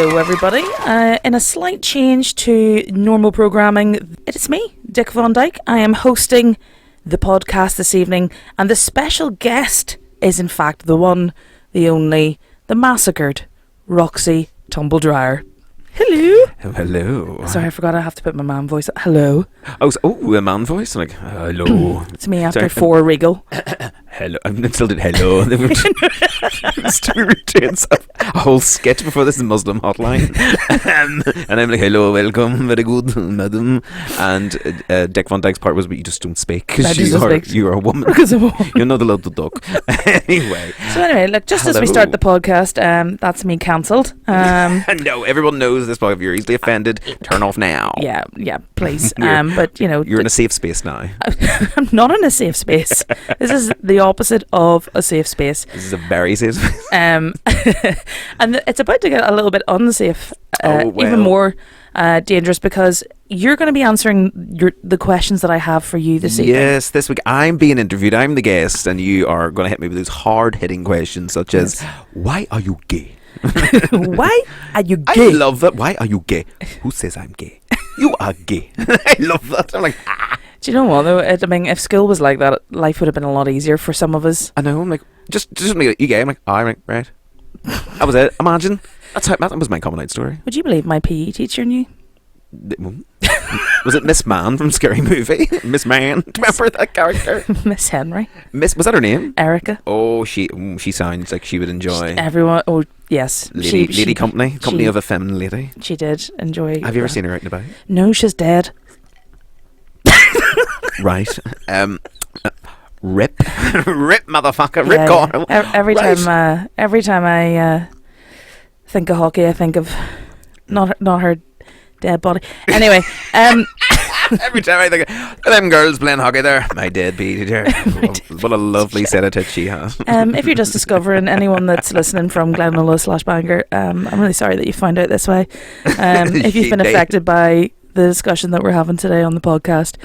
Hello everybody. In a slight change to normal programming, it's me, Dick Von Dyke. I am hosting the podcast this evening, and the special guest is in fact the one, the only, the massacred Roxy Tumbledryer. Hello. Hello. Sorry, I forgot I have to put my man voice. Hello. Oh, a man voice? Like, hello. It's me after 4 Regal. Hello. I still did hello. Still doing a whole sketch before this Muslim hotline. And I'm like, hello, welcome, very good, madam. And Dick Von Dyke's part was, but you just don't speak because you are a woman. You're not allowed to talk. Anyway. So anyway, look, just as we start the podcast, that's me cancelled. No, everyone knows this, but if you're easily offended, turn off now. Yeah, please. But, you know... You're in a safe space now. I'm not in a safe space. This is the opposite of a safe space. This is a very safe space. And it's about to get a little bit unsafe, even more dangerous, because you're going to be answering the questions that I have for you this evening. Yes, this week I'm being interviewed. I'm the guest, and you are going to hit me with those hard-hitting questions such as, why are you gay? Why are you gay? I love that. Why are you gay? Who says I'm gay? You are gay. I love that. I'm like, Do you know what though? I mean, if school was like that, life would have been a lot easier for some of us. I know. I'm like, just me. You gay? I'm like, I'm like, right. That was it. Imagine. That was my coming out story. Would you believe my PE teacher knew? Was it Miss Man from Scary Movie? Miss Man. Do you remember that character? Miss Henry. Was that her name? Erica. Oh, she sounds like she would enjoy. Everyone. Oh, yes. Lady company of a feminine lady. She did enjoy. Have you ever seen her out and about? No, she's dead. Right. Rip, motherfucker, rip, Carl. Every time I think of hockey, I think of not her dead body. Anyway, every time I think of them girls playing hockey there, my dead teacher. What a lovely set of tits she has. If you're just discovering, anyone that's listening from Glenmullah/Bangor, I'm really sorry that you found out this way. If you've been affected by the discussion that we're having today on the podcast,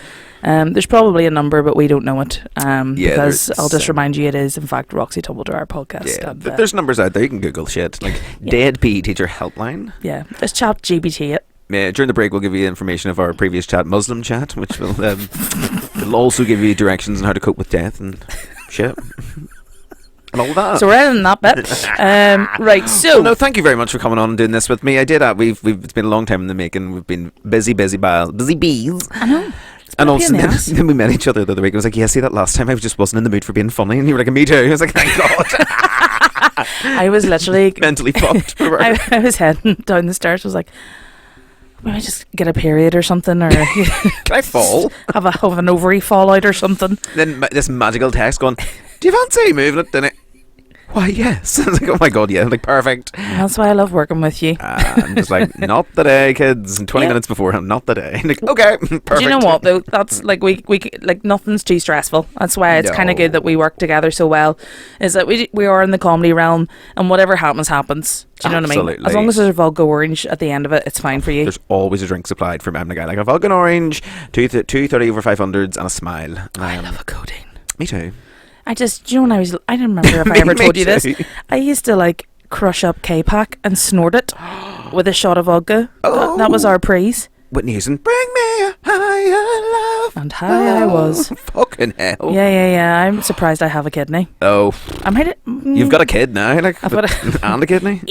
there's probably a number, but we don't know it. Because I'll just remind you, it is in fact Roxy Tumbledryer podcast. Yeah, there's numbers out there. You can Google shit like dead PE teacher helpline. Yeah, just chat GBT it. Yeah, during the break we'll give you information of our previous chat, Muslim chat, which will it'll also give you directions on how to cope with death and shit. And all that. So we're ending that bit. Right, so... Well, no, thank you very much for coming on and doing this with me. I did that. It's been a long time in the making. We've been busy bees. I know. And also then we met each other the other week. I was like, yeah, see that last time I just wasn't in the mood for being funny. And you were like, me too. I was like, thank God. I was literally... mentally fucked. I was heading down the stairs. I was like, maybe I just get a period or something, or can I fall? have an ovary fallout or something. Then this magical text going, do you fancy moving it? Then why, yes. I was like, oh my God, yeah. Like, perfect. That's why I love working with you. I'm just like, not today, kids. And 20 minutes beforehand, not today. Like, okay, perfect. Do you know what though? That's like we like nothing's too stressful. That's why it's kind of good that we work together so well. Is that we are in the comedy realm, and whatever happens. Do you know what I mean? As long as there's a Vulgo orange at the end of it, it's fine for you. There's always a drink supplied from I'm the guy like a Vulcan orange, 230 over 500s, and a smile. I love a codeine. Me too. I don't remember if I ever told you this. I used to like crush up K-Pack and snort it with a shot of vodka. Oh. That was our praise. Whitney Houston, bring me a higher love. And high I was. Fucking hell. Yeah. I'm surprised I have a kidney. Oh. You've got a kid now, like, and a kidney?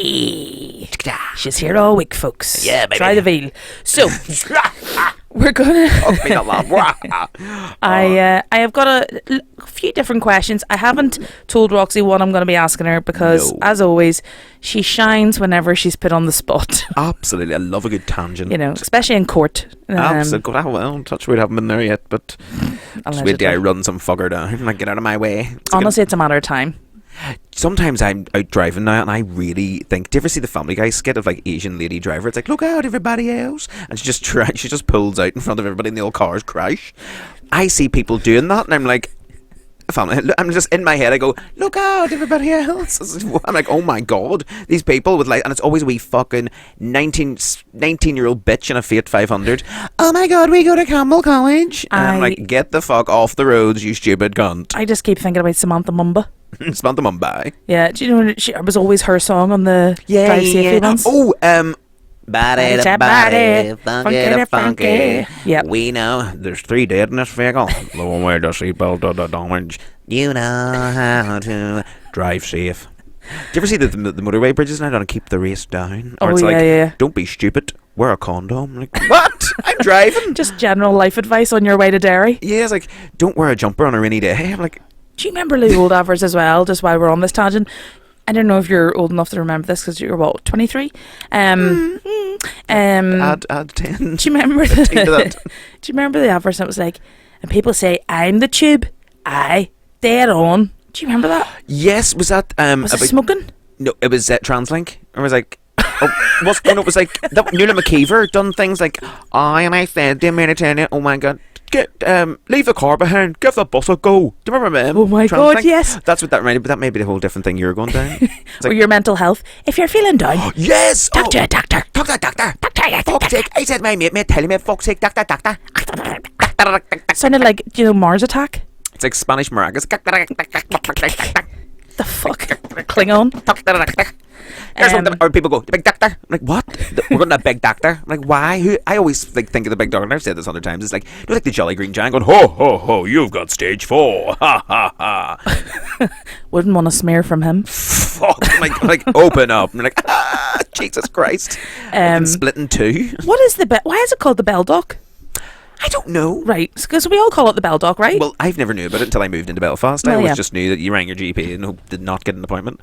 She's here all week, folks. Yeah, baby. Try the veal. So, we're gonna... I have got a few different questions. I haven't told Roxy what I'm going to be asking her because, as always, she shines whenever she's put on the spot. Absolutely. I love a good tangent. You know, especially in court. Absolutely. Well, touch wood, haven't been there yet, but just wait till I run some fucker down. Like, get out of my way. Honestly, it's a matter of time. Sometimes I'm out driving now and I really think, do you ever see the Family Guy skit of like Asian lady driver? It's like, look out everybody else, and she just pulls out in front of everybody and the old cars crash. I see people doing that and I'm like, I'm just in my head. I go, look out, everybody else. I'm like, oh my god, these people with and it's always a wee fucking 19-year-old bitch in a Fiat 500. Oh my god, we go to Campbell College. And I'm like, get the fuck off the roads, you stupid cunt. I just keep thinking about Samantha Mumba. Samantha Mumbai. Yeah, do you know it was always her song on the Drive Safely ones? Oh, body to body, funky to funky. Yep. We know there's 3 dead in this vehicle. Lower the seatbelt to the damage. You know how to drive safe. Do you ever see the motorway bridges now to keep the race down? Or it's don't be stupid, wear a condom. I'm like, what? I'm driving. Just general life advice on your way to Derry. Yeah, it's like, don't wear a jumper on a rainy day. I'm like, do you remember the old adverts as well, just while we're on this tangent? I don't know if you're old enough to remember this because you're, what, 23? Add 10. Do you remember do you remember the adverts that was like, and people say, I'm the tube, I, dead on. Do you remember that? Yes, was that... was it smoking? No, it was Translink. It was like... it was like Nuala McKeever done things like, and I said, dear minute, oh my god, leave the car behind, give the bus a go. Do you remember them? Oh my god, yes. That's what that reminded, but that may be the whole different thing you're going down. Or your mental health. If you're feeling down, yes, talk to a doctor. Talk to a doctor. Fuck's sake, I said my mate telling me, fuck's sake, doctor. Sounded like, Mars Attack. It's like Spanish maracas. The fuck? Klingon. Or people go, the big doctor. I'm like, what? We're going to a big doctor. I'm like, why? Who? I always think of the big doctor, and I've said this other times. It's like, like the Jolly Green Giant going, ho, ho, ho, you've got stage 4. Ha, ha, ha. Wouldn't want to smear from him. Fuck. Like, open up. I'm like, Jesus Christ. Split in 2. What is why is it called the Bell Dock? I don't know. Right, because we all call it the Bell Dock, right? Well, I've never knew about it until I moved into Belfast. I always just knew that you rang your GP and did not get an appointment.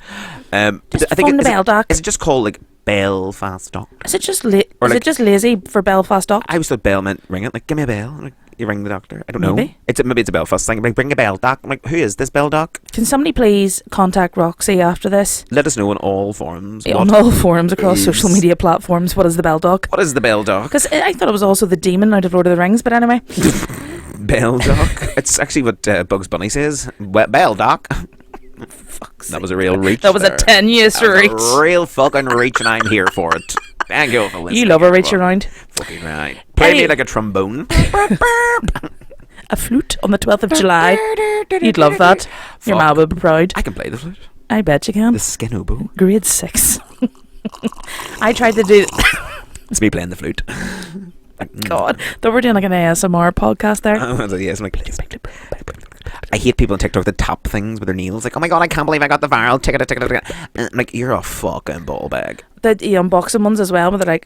I think the Bell Dock. Is it just called like Belfast Dock? Is it just it just lazy for Belfast Dock? I always thought bell meant ring it. Like, give me a bell. Like, you ring the doctor. I don't know. Maybe It's a Belfast thing. Like, bring a bell doc. I'm like, who is this bell doc? Can somebody please contact Roxy after this? Let us know on all forums. On all forums across social media platforms. What is the Bell Dock? What is the bell doc? Because I thought it was also the demon out of Lord of the Rings, but anyway. Bell doc. It's actually what Bugs Bunny says. Bell doc. That was a real reach. That was a tenuous reach. A real fucking reach, and I'm here for it. Thank you for listening. You love a reach around. Fucking right. Play me like a trombone. A flute on the 12th of July. You'd love that. Your ma would be proud. I can play the flute. I bet you can. The skin oboe. Grade 6. I tried to do... It's me playing the flute. God. Thought we're doing like an ASMR podcast there. Yes, I'm like... I hate people on TikTok that tap things with their nails. Like, oh my god, I can't believe I got the viral ticket. I'm like, you're a fucking ball bag. The unboxing ones as well, where they're like...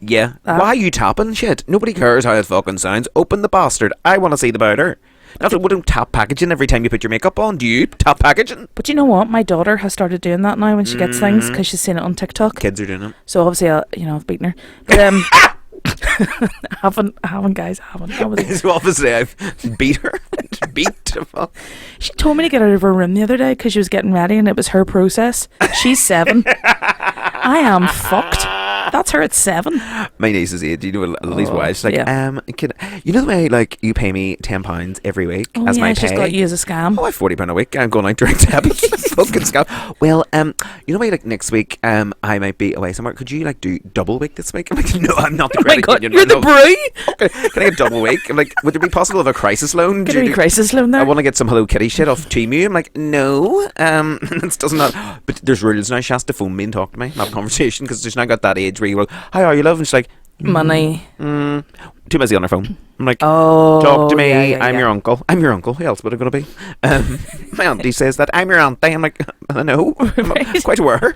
Yeah. Why are you tapping shit? Nobody cares how it fucking sounds. Open the bastard. I want to see the powder. Not that we don't tap packaging every time you put your makeup on. Do you tap packaging? But you know what? My daughter has started doing that now when she gets things because she's seen it on TikTok. Kids are doing it. So obviously, I've beaten her. But haven't guys. So obviously I've beat her. She told me to get out of her room the other day because she was getting ready and it was her process. She's 7. I am fucked. That's her at 7. My niece is 8. You know, Lily's wife. She's like, you know the way, like, you pay me £10 every week as my pay? She's got you as a scam. Oh, I have £40 a week. I'm going out direct debit. Fucking scam. Well, you know, like next week, I might be away somewhere. Could you like do double week this week? I'm like, no, I'm not the credit union. You're the brie. Can I get double week? I'm like, would it be possible of a crisis loan? Get a crisis loan there. I want to get some Hello Kitty shit off Temu. I'm like, no. It doesn't. But there's rules now. She has to phone me and talk to me, have a conversation because she's now got that age where you go, how are you, love? And she's like, money. Too busy on her phone. I'm like, oh, talk to me. I'm your uncle. I'm your uncle. Who else would it going to be? My auntie says that. I'm your auntie. I'm like, I know. I'm quite aware.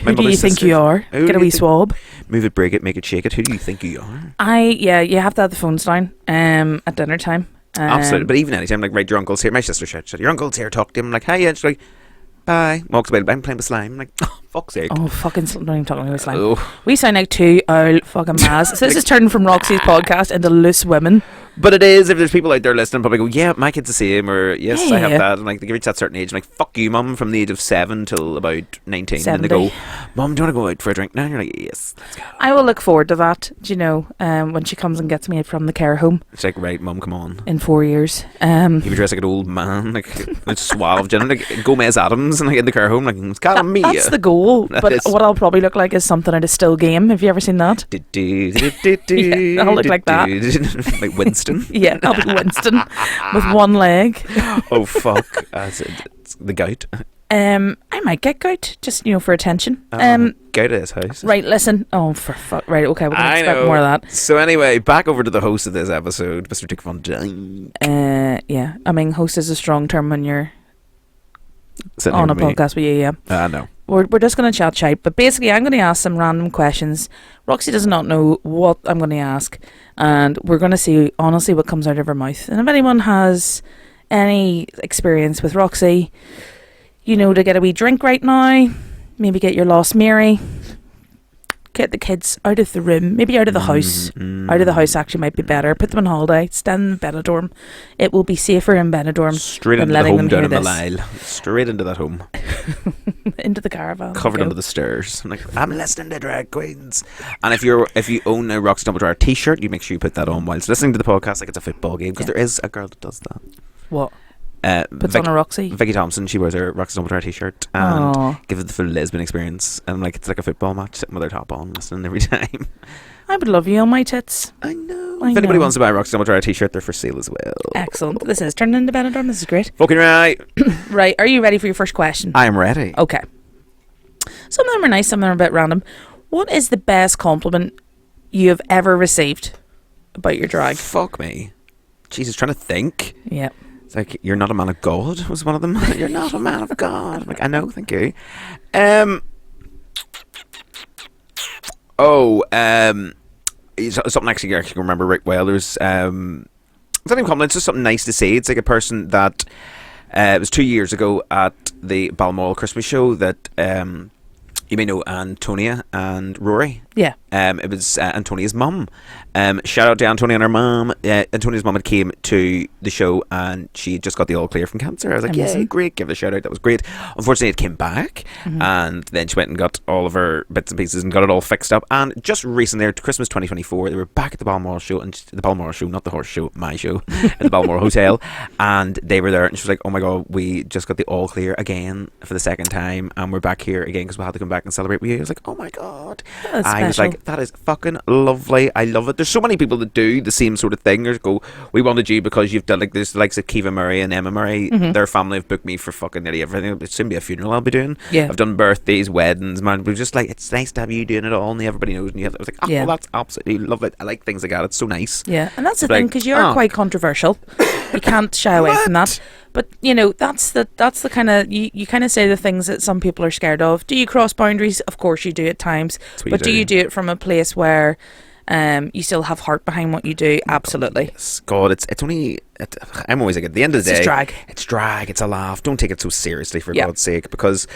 Who do you think you are? Get a wee swab. Move it, break it, make it, shake it. Who do you think you are? You have to have the phones down at dinner time. Absolutely. But even anytime, like, right, your uncle's here. My sister said, your uncle's here, talk to him. I'm like, hi, yeah. She's like, bye. Walks away. I'm playing with slime. I'm like, oh. fuck's sake. Oh, fucking, don't even talk about slime. Oh. We sound like two old fucking maz. So this is turning from Roxy's podcast into Loose Women. But it is, if there's people out there listening, probably go, yeah, my kid's the same, or yes, I have Yeah. that. And like, they reach that certain age, and like, fuck you, mum, from the age of 7 till about 19. 70. And they go, Mum, do you want to go out for a drink now? And you're like, yes, let's go. I will look forward to that, do you know, when she comes and gets me from the care home It's like, right, Mum, come on. in 4 years. You be dressed like an old man, like suave, you know, like Gomez Adams, and like in the care home, like, it's got me. That's the goal. That But is. what I'll probably look like is something out of Still Game. Have you ever seen that? Yeah, I'll look like that. Like Winston. Yeah, I'll be Winston with one leg. Oh, fuck. It's the gout. I might get gout, just, you know, for attention. Gout at his house. Right, listen. Oh, for fuck. Right, okay, we're going to I expect know. more of that. So anyway, back over to the host of this episode, Mr. Dick Von Dyke. Yeah, I mean, host is a strong term when you're Sitting on a here with me. podcast with you, yeah. No. We're just going to chat shite, but basically I'm going to ask some random questions. Roxy does not know what I'm going to ask, and we're going to see honestly what comes out of her mouth. And if anyone has any experience with Roxy, you know, to get a wee drink right now, maybe get your Lost Mary, get the kids out of the room, maybe out of the house. Out of the house actually might be better. Put them on holiday, stand in Benidorm. It will be safer in Benidorm Straight than into the letting home them down hear in this. Malile. Straight into that home. Into the caravan. Covered Go. under the stairs. I'm like, I'm listening to drag queens. And if you own a Roxy Dumbledore t-shirt, you make sure you put that on whilst listening to the podcast like it's a football game, because Yeah. there is a girl that does that. What? Puts on a Roxy? Vicky Thompson, she wears her Roxy Dumbledore t-shirt and Aw. gives it the full lesbian experience, and like it's like a football match, sitting with her top on, listening every time. I would love you on my tits. I know. I If anybody know. wants to buy a Roxy Dumbledore t-shirt, they're for sale as well. Excellent. This is turning into Benidorm. This is great. Fucking right. Right. Are you ready for your first question? I am ready. Okay. Some of them are nice. Some of them are a bit random. What is the best compliment you have ever received about your drag? Fuck me. Jesus, trying to think. Yeah. It's like, you're not a man of God was one of them. You're not a man of God. I'm like, I know, thank you. Something actually I can remember right well. There's it's not even compliment, it's just something nice to say. It's like a person that it was 2 years ago at the Balmoral Christmas show that you may know Antonia and Rory. Yeah. It was Antonia's mum. Shout out to Antonia and her mum. Antonia's mum had came to the show and she had just got the all clear from cancer. I was like, Amazing. yeah, great, give it a shout out, that was great. Unfortunately, it came back, and then she went and got all of her bits and pieces and got it all fixed up. And just recently, there, Christmas 2024, they were back at the Balmoral show, and the Balmoral show, not the horse show, my show, at the Balmoral Hotel, and they were there, and she was like, oh my god, we just got the all clear again for the second time, and we're back here again because we'll have to come back and celebrate with you. I was like, oh my god. That's I was special. like, that is fucking lovely. I love it. There's so many people that do the same sort of thing. There's go, we wanted you because you've done like there's likes of Kiva Murray and Emma Murray. Their family have booked me for fucking nearly everything. It'll soon be a funeral I'll be doing. Yeah. I've done birthdays, weddings, man. But just like, it's nice to have you doing it all and everybody knows. And you have, I was like, oh, Yeah. well, that's absolutely lovely. I like things like that. It's so nice. Yeah, and that's the Like, thing, because you're oh. quite controversial. You can't shy away from that. But you know, that's the kind of you kind of say the things that some people are scared of. Do you cross boundaries? Of course you do at times. That's what But do you you do it from a place where you still have heart behind what you do? Absolutely. Yes. God, it's only. I'm always like, at the end of the It's day, just drag. It's drag. It's a laugh. Don't take it so seriously, for Yeah. God's sake, because.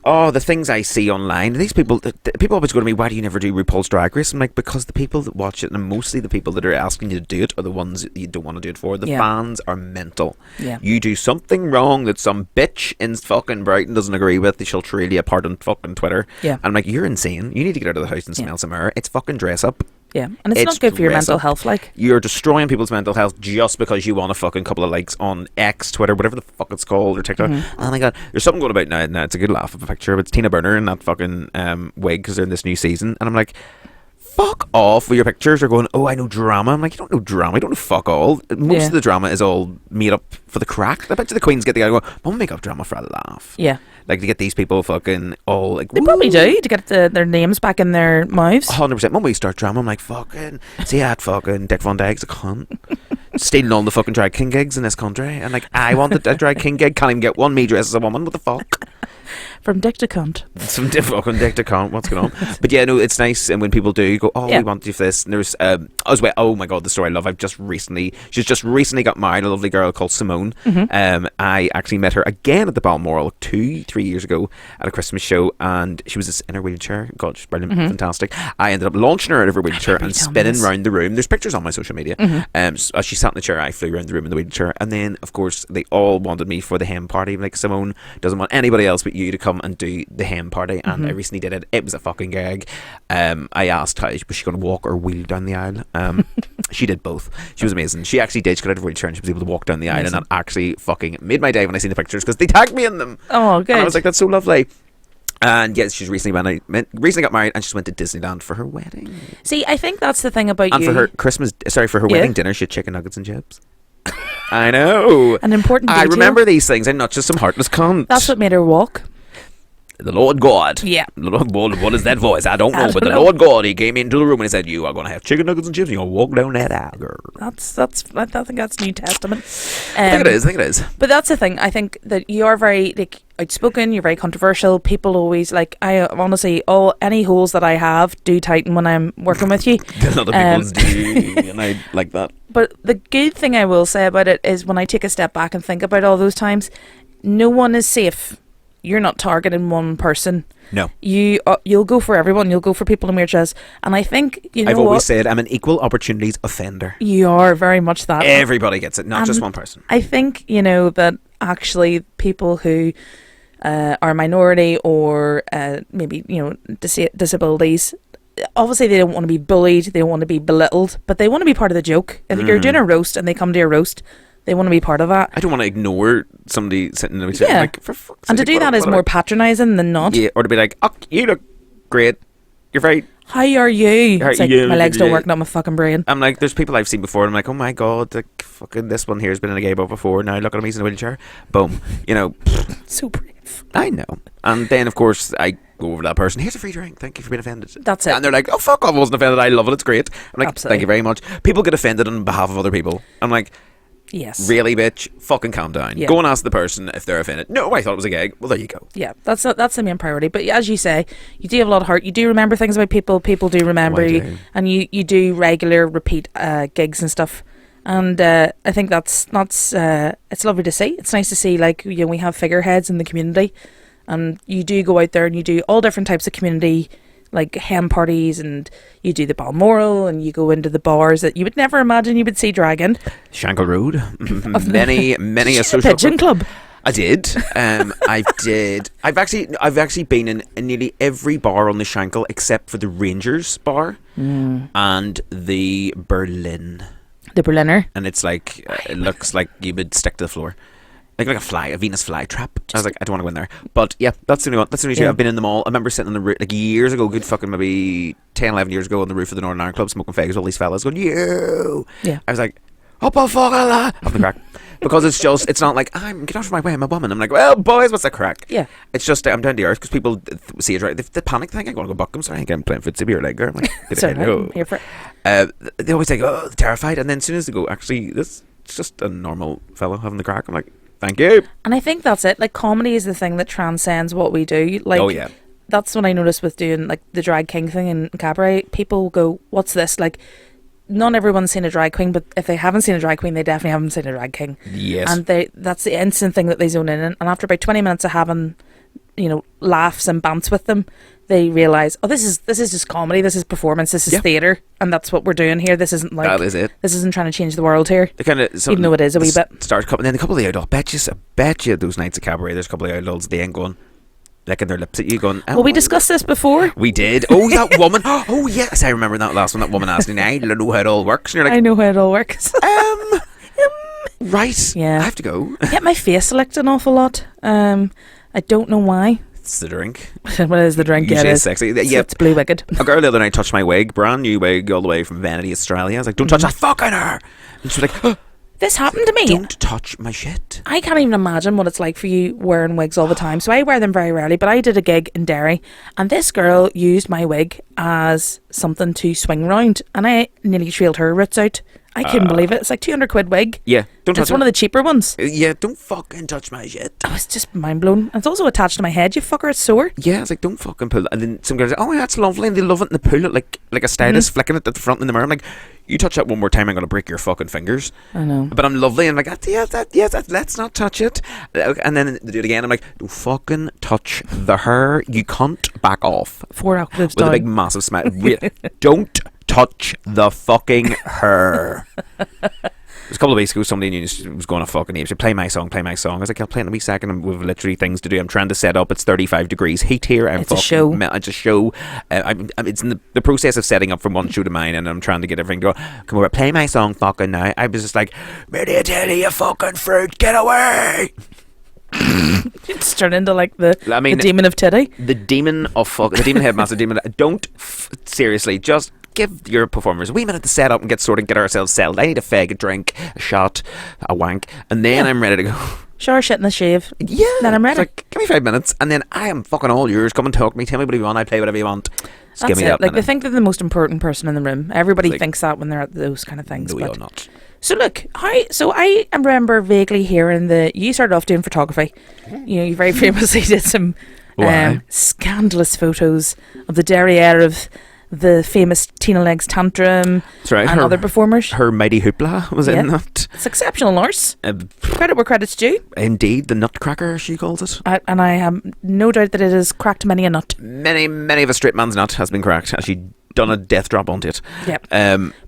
Oh, the things I see online. These people, the people always go to me, why do you never do RuPaul's Drag Race? I'm like, because the people that watch it, and mostly the people that are asking you to do it, are the ones that you don't want to do it for. The Yeah. fans are mental. Yeah. You do something wrong that some bitch in fucking Brighton doesn't agree with, she'll trail you apart on fucking Twitter. Yeah. I'm like, you're insane. You need to get out of the house and Yeah. smell some air. It's fucking dress up. Yeah, and it's It's not good for your dress mental up. health. Like, You're destroying people's mental health just because you want a fucking couple of likes on X, Twitter, whatever the fuck it's called, or TikTok. Oh my god, there's something going about now. Now it's a good laugh of a picture, but it's Tina Burner in that fucking wig because they're in this new season, and I'm like, fuck off with your pictures. Are going, oh, I know drama. I'm like, you don't know drama. You don't know fuck all. Most Yeah. of the drama is all made up for the crack. I bet you the Queens get together and go, we'll make up drama for a laugh. yeah, Like, to get these people fucking all like, they probably do to get their names back in their mouths. 100%. When we start drama, I'm like, fucking, see that fucking Dick Von Dyke's a cunt. Stealing all the fucking drag king gigs in this country. And like, I want a drag king gig, can't even get one. Me dressed as a woman, what the fuck? From Dick to Cunt. Some fucking Dick to Cunt. What's going on? But yeah, no, it's nice. And when people do go, we want to do this. And there's, as well, oh my God, the story I love. She's just recently got married, a lovely girl called Simone. I actually met her again at the Balmoral 2-3 years ago at a Christmas show. And she was just in her wheelchair. God, she's brilliant, fantastic. I ended up launching her out of her wheelchair and spinning around the room. There's pictures on my social media. So as she sat in the chair, I flew around the room in the wheelchair. And then, of course, they all wanted me for the hen party. Like, Simone doesn't want anybody else but you to come and do the hen party. And I recently did it. It was a fucking gag. I asked how was she going to walk or wheel down the aisle. She did both. She was amazing. She actually did. She got out of her wheelchair and she was able to walk down the aisle. And that actually fucking made my day when I seen the pictures because they tagged me in them. Oh, good. And I was like, that's so lovely. And yes, she's recently got married and she just went to Disneyland for her wedding. See, I think that's the thing about you. And for her wedding dinner, she had chicken nuggets and chips. I know. An important detail. I remember these things. I'm not just some heartless cunt. That's what made her walk. The Lord God. Yeah. The Lord God, what is that voice? I don't know. But the Lord God, he came into the room and he said, you are going to have chicken nuggets and chips and you're going to walk down that aisle, girl. I think that's New Testament. I think it is. But that's the thing. I think that you are very outspoken. You're very controversial. People always I honestly, any holes that I have do tighten when I'm working with you. Other people's do, and I like that. But the good thing I will say about it is when I take a step back and think about all those times, no one is safe. You're not targeting one person. No. You'll go for everyone. You'll go for people in wheelchairs. And I think, I've always said I'm an equal opportunities offender. You are very much that. Everybody gets it, not just one person. I think, that actually people who are minority or maybe, disabilities, obviously they don't want to be bullied. They don't want to be belittled. But they want to be part of the joke. If you're doing a roast and they come to a roast, they want to be part of that. I don't want to ignore somebody sitting in the chair. Like, for fuck's sake, and to do that is more patronising than not. Yeah, or to be like, oh, you look great. You're very... How are you? It's like, my legs don't work, not my fucking brain. I'm like, there's people I've seen before, and I'm like, oh my God, fucking this one here has been in a gay bar before. Now look at him, he's in a wheelchair. Boom. So brave. I know. And then, of course, I go over to that person. Here's a free drink. Thank you for being offended. That's it. And they're like, oh, fuck off, I wasn't offended. I love it. It's great. I'm like, absolutely. Thank you very much. People get offended on behalf of other people. I'm like... Yes. Really, bitch? Fucking calm down. Yeah. Go and ask the person if they're offended. No, I thought it was a gag. Well, there you go. Yeah, that's the main priority. But as you say, you do have a lot of heart. You do remember things about people. People do remember you. And you do regular repeat gigs and stuff. And I think that's it's lovely to see. It's nice to see, we have figureheads in the community. And you do go out there and you do all different types of community, like hen parties, and you do the Balmoral, and you go into the bars that you would never imagine you would see dragging. Shankle Road. many a social Pigeon Club. I did. I did. I've actually been in nearly every bar on the Shankle except for the Rangers bar and the Berlin. The Berliner. And it's like it looks like you would stick to the floor. Like a Venus flytrap. I was like, I don't want to go in there. But yeah, that's the only one. That's the only two. I've been in them all. I remember sitting on the roof, years ago, good fucking maybe 10, 11 years ago, on the roof of the Northern Ireland Club, smoking fags, all these fellas going, you. Yeah. I was like, up a fuck Allah. Up the crack. Because it's not like, get out of my way, I'm a woman. I'm like, well, boys, what's the crack? Yeah. It's just, I'm down to earth, because people see it right. The panic thing, I want to go buck them, sorry, I'm playing footsie or leg girl. I'm like, I'm here for it. they always say, oh, they're terrified. And then as soon as they go, actually, it's just a normal fellow having the crack. I'm like, thank you. And I think that's it. Comedy is the thing that transcends what we do. Oh, yeah. That's what I noticed with doing, the drag king thing in cabaret. People go, what's this? Not everyone's seen a drag queen, but if they haven't seen a drag queen, they definitely haven't seen a drag king. Yes. And that's the instant thing that they zone in. And after about 20 minutes of having, laughs and bants with them, they realise, this is just comedy, this is performance, this is theatre, and that's what we're doing here. This isn't that is it. This isn't trying to change the world here. Even though it is a wee bit. And then a couple of the adults, I bet you those nights of cabaret, there's a couple of adults, they ain't going, licking their lips at you going, well, we discussed this before. We did. Oh, that woman. Oh, yes, I remember that last one. That woman asked me, I don't know how it all works. And you're like, I know how it all works. Right. Yeah. I have to go. I get my face licked an awful lot. I don't know why. It's the drink. What is the drink? Usually it it's is sexy. It's blue wicked. A girl the other night touched my wig, brand new wig, all the way from Vanity, Australia. I was like, don't touch that fucking hair. And she was like, this happened to me. Don't touch my shit. I can't even imagine what it's like for you wearing wigs all the time. So I wear them very rarely, but I did a gig in Derry and this girl used my wig as something to swing round and I nearly trailed her roots out. I couldn't believe it. It's like 200 quid wig. Yeah, don't touch It's one of the cheaper ones. Yeah, don't fucking touch my shit. I was just mind blown. It's also attached to my head, you fucker. It's sore. Yeah, it's like, don't fucking pull that. And then some guys are like, oh, yeah, that's lovely. And they love it and they pull it like a stylist flicking it at the front in the mirror. I'm like, you touch that one more time, I'm going to break your fucking fingers. I know. But I'm lovely. And I'm like, let's not touch it. And then they do it again. I'm like, don't fucking touch the hair. You can't back off. 4 octaves With down. a big massive smile. Don't touch the fucking hair. It was a couple of weeks ago, somebody was going to fucking ape. Said, play my song. I was like, I'll play in a wee second. And we've literally things to do. I'm trying to set up. It's 35 degrees heat here. It's a show. It's a show. It's in the process of setting up from one show to mine, and I'm trying to get everything to go, come over, play my song fucking now. I was just like, where do you tell you fucking fruit? Get away! It's turned into like the demon of titty. The demon of fuck. The demon headmaster demon. Don't seriously just give your performers a wee minute to set up and get sorted and get ourselves settled. I need a fag, a drink, a shot, a wank, and then I'm ready to go. Shower, shit, and a shave. Yeah. Then I'm ready. It's like, give me 5 minutes and then I am fucking all yours. Come and talk to me. Tell me what you want. I play whatever you want. Just give me that. Like, they think they're the most important person in the room. Everybody thinks that when they're at those kind of things. No, you're not. So look, I remember vaguely hearing that you started off doing photography. You know, you very famously did some scandalous photos of the derriere of the famous Tina Legs Tantrum. That's right. And other performers. Her Mighty Hoopla was in that. It's exceptional nurse. Credit where credit's due. Indeed, the Nutcracker, she calls it. And I have no doubt that it has cracked many a nut. Many of a straight man's nut has been cracked as she done a death drop onto it. Yep.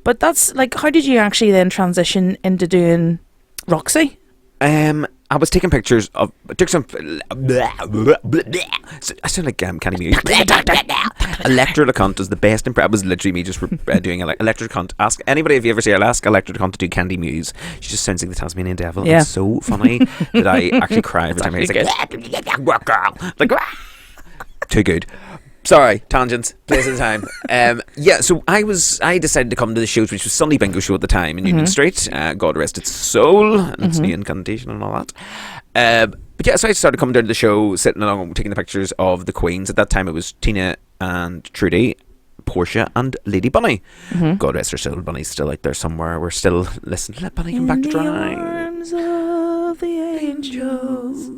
But that's like, how did you actually then transition into doing Roxy? I was taking pictures of. I took some. I sound like Candy Muse. Electra the Cunt is the best. I was literally me just doing Electra the Cunt. Ask anybody if you ever see her, ask Electra the Cunt to do Candy Muse. She just sounds like the Tasmanian devil. Yeah. It's so funny that I actually cry every time I hear it. Like, too good. Sorry, tangents. Place of the time. So I decided to come to the shows, which was Sunday Bingo Show at the time in Union Street. God rest its soul and its new incantation and all that. But yeah, so I started coming down to the show, sitting along, taking the pictures of the queens. At that time, it was Tina and Trudy, Portia and Lady Bunny. God rest her soul. Bunny's still out there somewhere. We're still listening. Let Bunny come back to dry. Arms of the angels.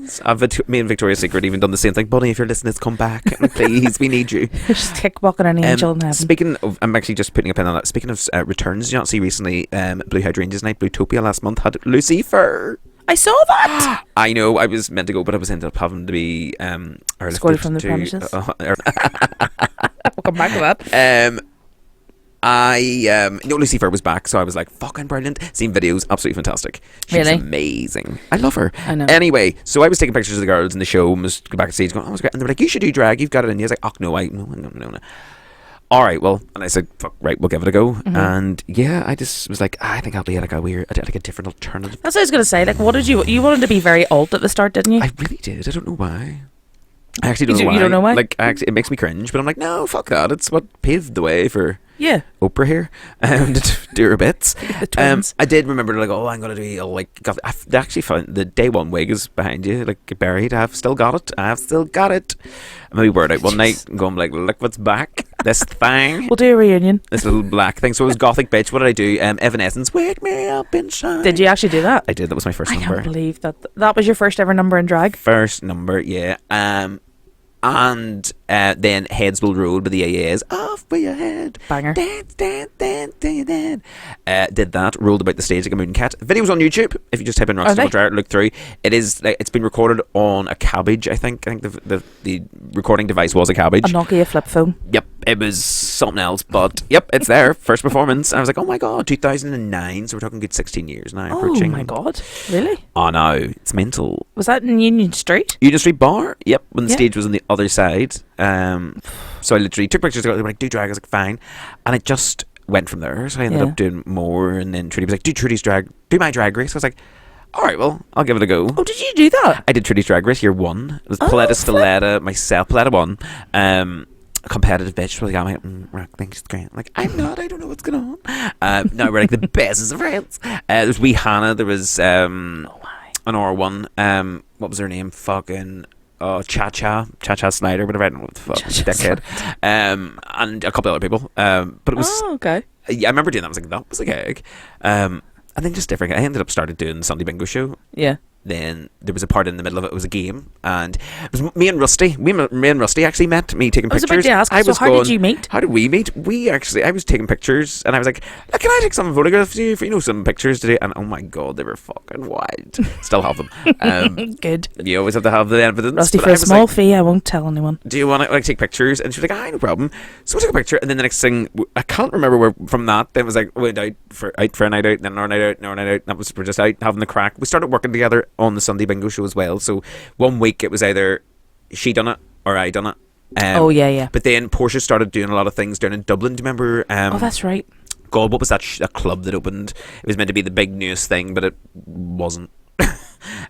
Me and Victoria's Secret even done the same thing. Bunny, if you're listening, come back. Please, we need you. Just kickbocking an angel in heaven. Speaking of, I'm actually just putting a pin on that. Speaking of returns, did you not see recently Blue Hydrangeas Night, Bluetopia last month had Lucifer. I saw that. I know, I was meant to go, but I was ended up having to be escorted from the premises. We'll come back to that. Lucifer was back, so I was like, fucking brilliant. Seen videos, absolutely fantastic. She's Really? amazing. I love her. I know. Anyway, so I was taking pictures of the girls in the show and was back at stage going, oh, it's great. And they were like, you should do drag, you've got it in you. I was like, oh, no. Alright, well, and I said, fuck, right, we'll give it a go. And yeah, I just was like, I think I'll be like a different alternative. That's what I was going to say. Like, what did you wanted to be very alt at the start, didn't you? I really did. I don't know why. I actually don't know why. You don't know why? Like, actually, it makes me cringe, but I'm like, no, fuck that. It's what paved the way for Oprah here to do her bits. The twins. I did remember, like, oh, I'm gonna do I actually found the day one wig is behind you, like buried. I've still got it. I'm maybe word out one night and going like, look what's back. This thing. We'll do a reunion. This little black thing. So it was Gothic Bitch. What did I do? Evanescence. Wake me up inside. Did you actually do that? I did. That was my first number. I can't believe that was your first ever number in drag. First number, yeah. And then Heads Will Roll by the AAs. Off with your head. Banger. Dance till you're dead. Did that. Rolled about the stage like a moon cat. Videos on YouTube. If you just type in Roxy look through. It is like, it's been recorded on a cabbage, I think. I think the recording device was a cabbage. A Nokia flip phone. Yep. It was something else, but yep, it's there. First performance. And I was like, oh my god, 2009. So we're talking good 16 years now. Approaching. Oh my god. Really? Oh no, it's mental. Was that in Union Street? Union Street Bar? Yep, when the stage was on the other side. So I literally took pictures. They were like, do drag. I was like, fine. And it just went from there. So I ended up doing more. And then Trudy was like, do Trudy's drag. Do my drag race. I was like, alright, well, I'll give it a go. Oh, did you do that? I did Trudy's drag race year 1. It was Paletta Stiletta, myself, Paletta 1. Competitive bitch. Really got my rock thinks it's great. I'm like, I'm not, I don't know what's going on. No, we're like the bestest of friends. There was wee Hannah. There was an R1. What was her name? Fucking Cha Snyder, whatever. I don't know what the fuck. Dickhead. And a couple other people. But it was I remember doing that. I was like, that was a gig. And then just different. I ended up started doing the Sunday bingo show. Yeah. Then there was a part in the middle of it. It was a game, and it was me and Rusty. Me and Rusty actually met. Me taking pictures. I was about to ask. So how did you meet? How did we meet? I was taking pictures, and I was like, "Can I take some photographs of you? For some pictures today?" And oh my god, they were fucking wild. Still have them. Good. You always have to have the evidence. Rusty, for a small fee, I won't tell anyone. Do you want to take pictures? And she was like, no problem. So we took a picture, and then the next thing, I can't remember where from that. Then it was like, we went out for a night out, then another night out, another night out. That was, we're just out having the crack. We started working together on the Sunday bingo show as well. So one week it was either she done it or I done it. Yeah. But then Portia started doing a lot of things down in Dublin. Do you remember? Oh, that's right. God, what was that club that opened? It was meant to be the big newest thing, but it wasn't.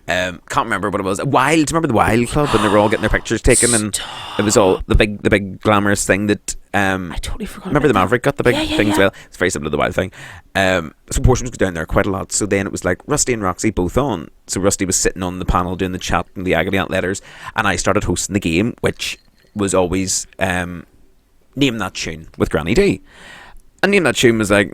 Can't remember what it was. Wild. Do you remember the Wild Club? And they were all getting their pictures taken, and it was all the big glamorous thing that. I totally forgot. Remember the Maverick got the big thing as well. It's very similar to the Wild thing. So Portia was down there quite a lot. So then it was like Rusty and Roxy both on. So Rusty was sitting on the panel doing the chat and the agony aunt letters, and I started hosting the game, which was always Name That Tune with Granny D. And Name That Tune was like,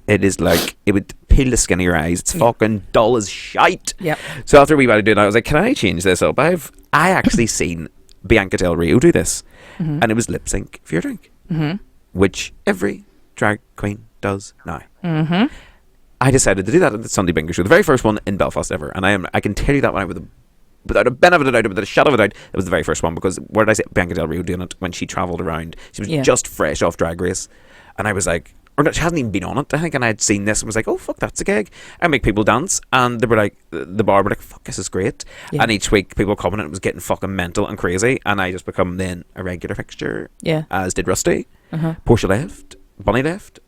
it is like, it would peel the skin of your eyes. It's fucking dull as shite. Yep. So after a wee while of doing that, I was like, can I change this up? I actually seen Bianca Del Rio do this. Mm-hmm. And it was lip sync for your drink. Mm-hmm. Which every drag queen does now. Mm-hmm. I decided to do that at the Sunday bingo show. The very first one in Belfast ever. And I can tell you that one without a benefit of a doubt, without a shadow of a doubt, it was the very first one, because where did I say Bianca Del Rio doing it when she travelled around? She was just fresh off Drag Race. And I was like, or no, she hasn't even been on it, I think, and I had seen this and was like, oh fuck, that's a gig. I make people dance, and they were like, the bar were like, fuck, this is great. And each week people were coming and it was getting fucking mental and crazy, and I just become then a regular fixture, as did Rusty. Portia left, Bunny left,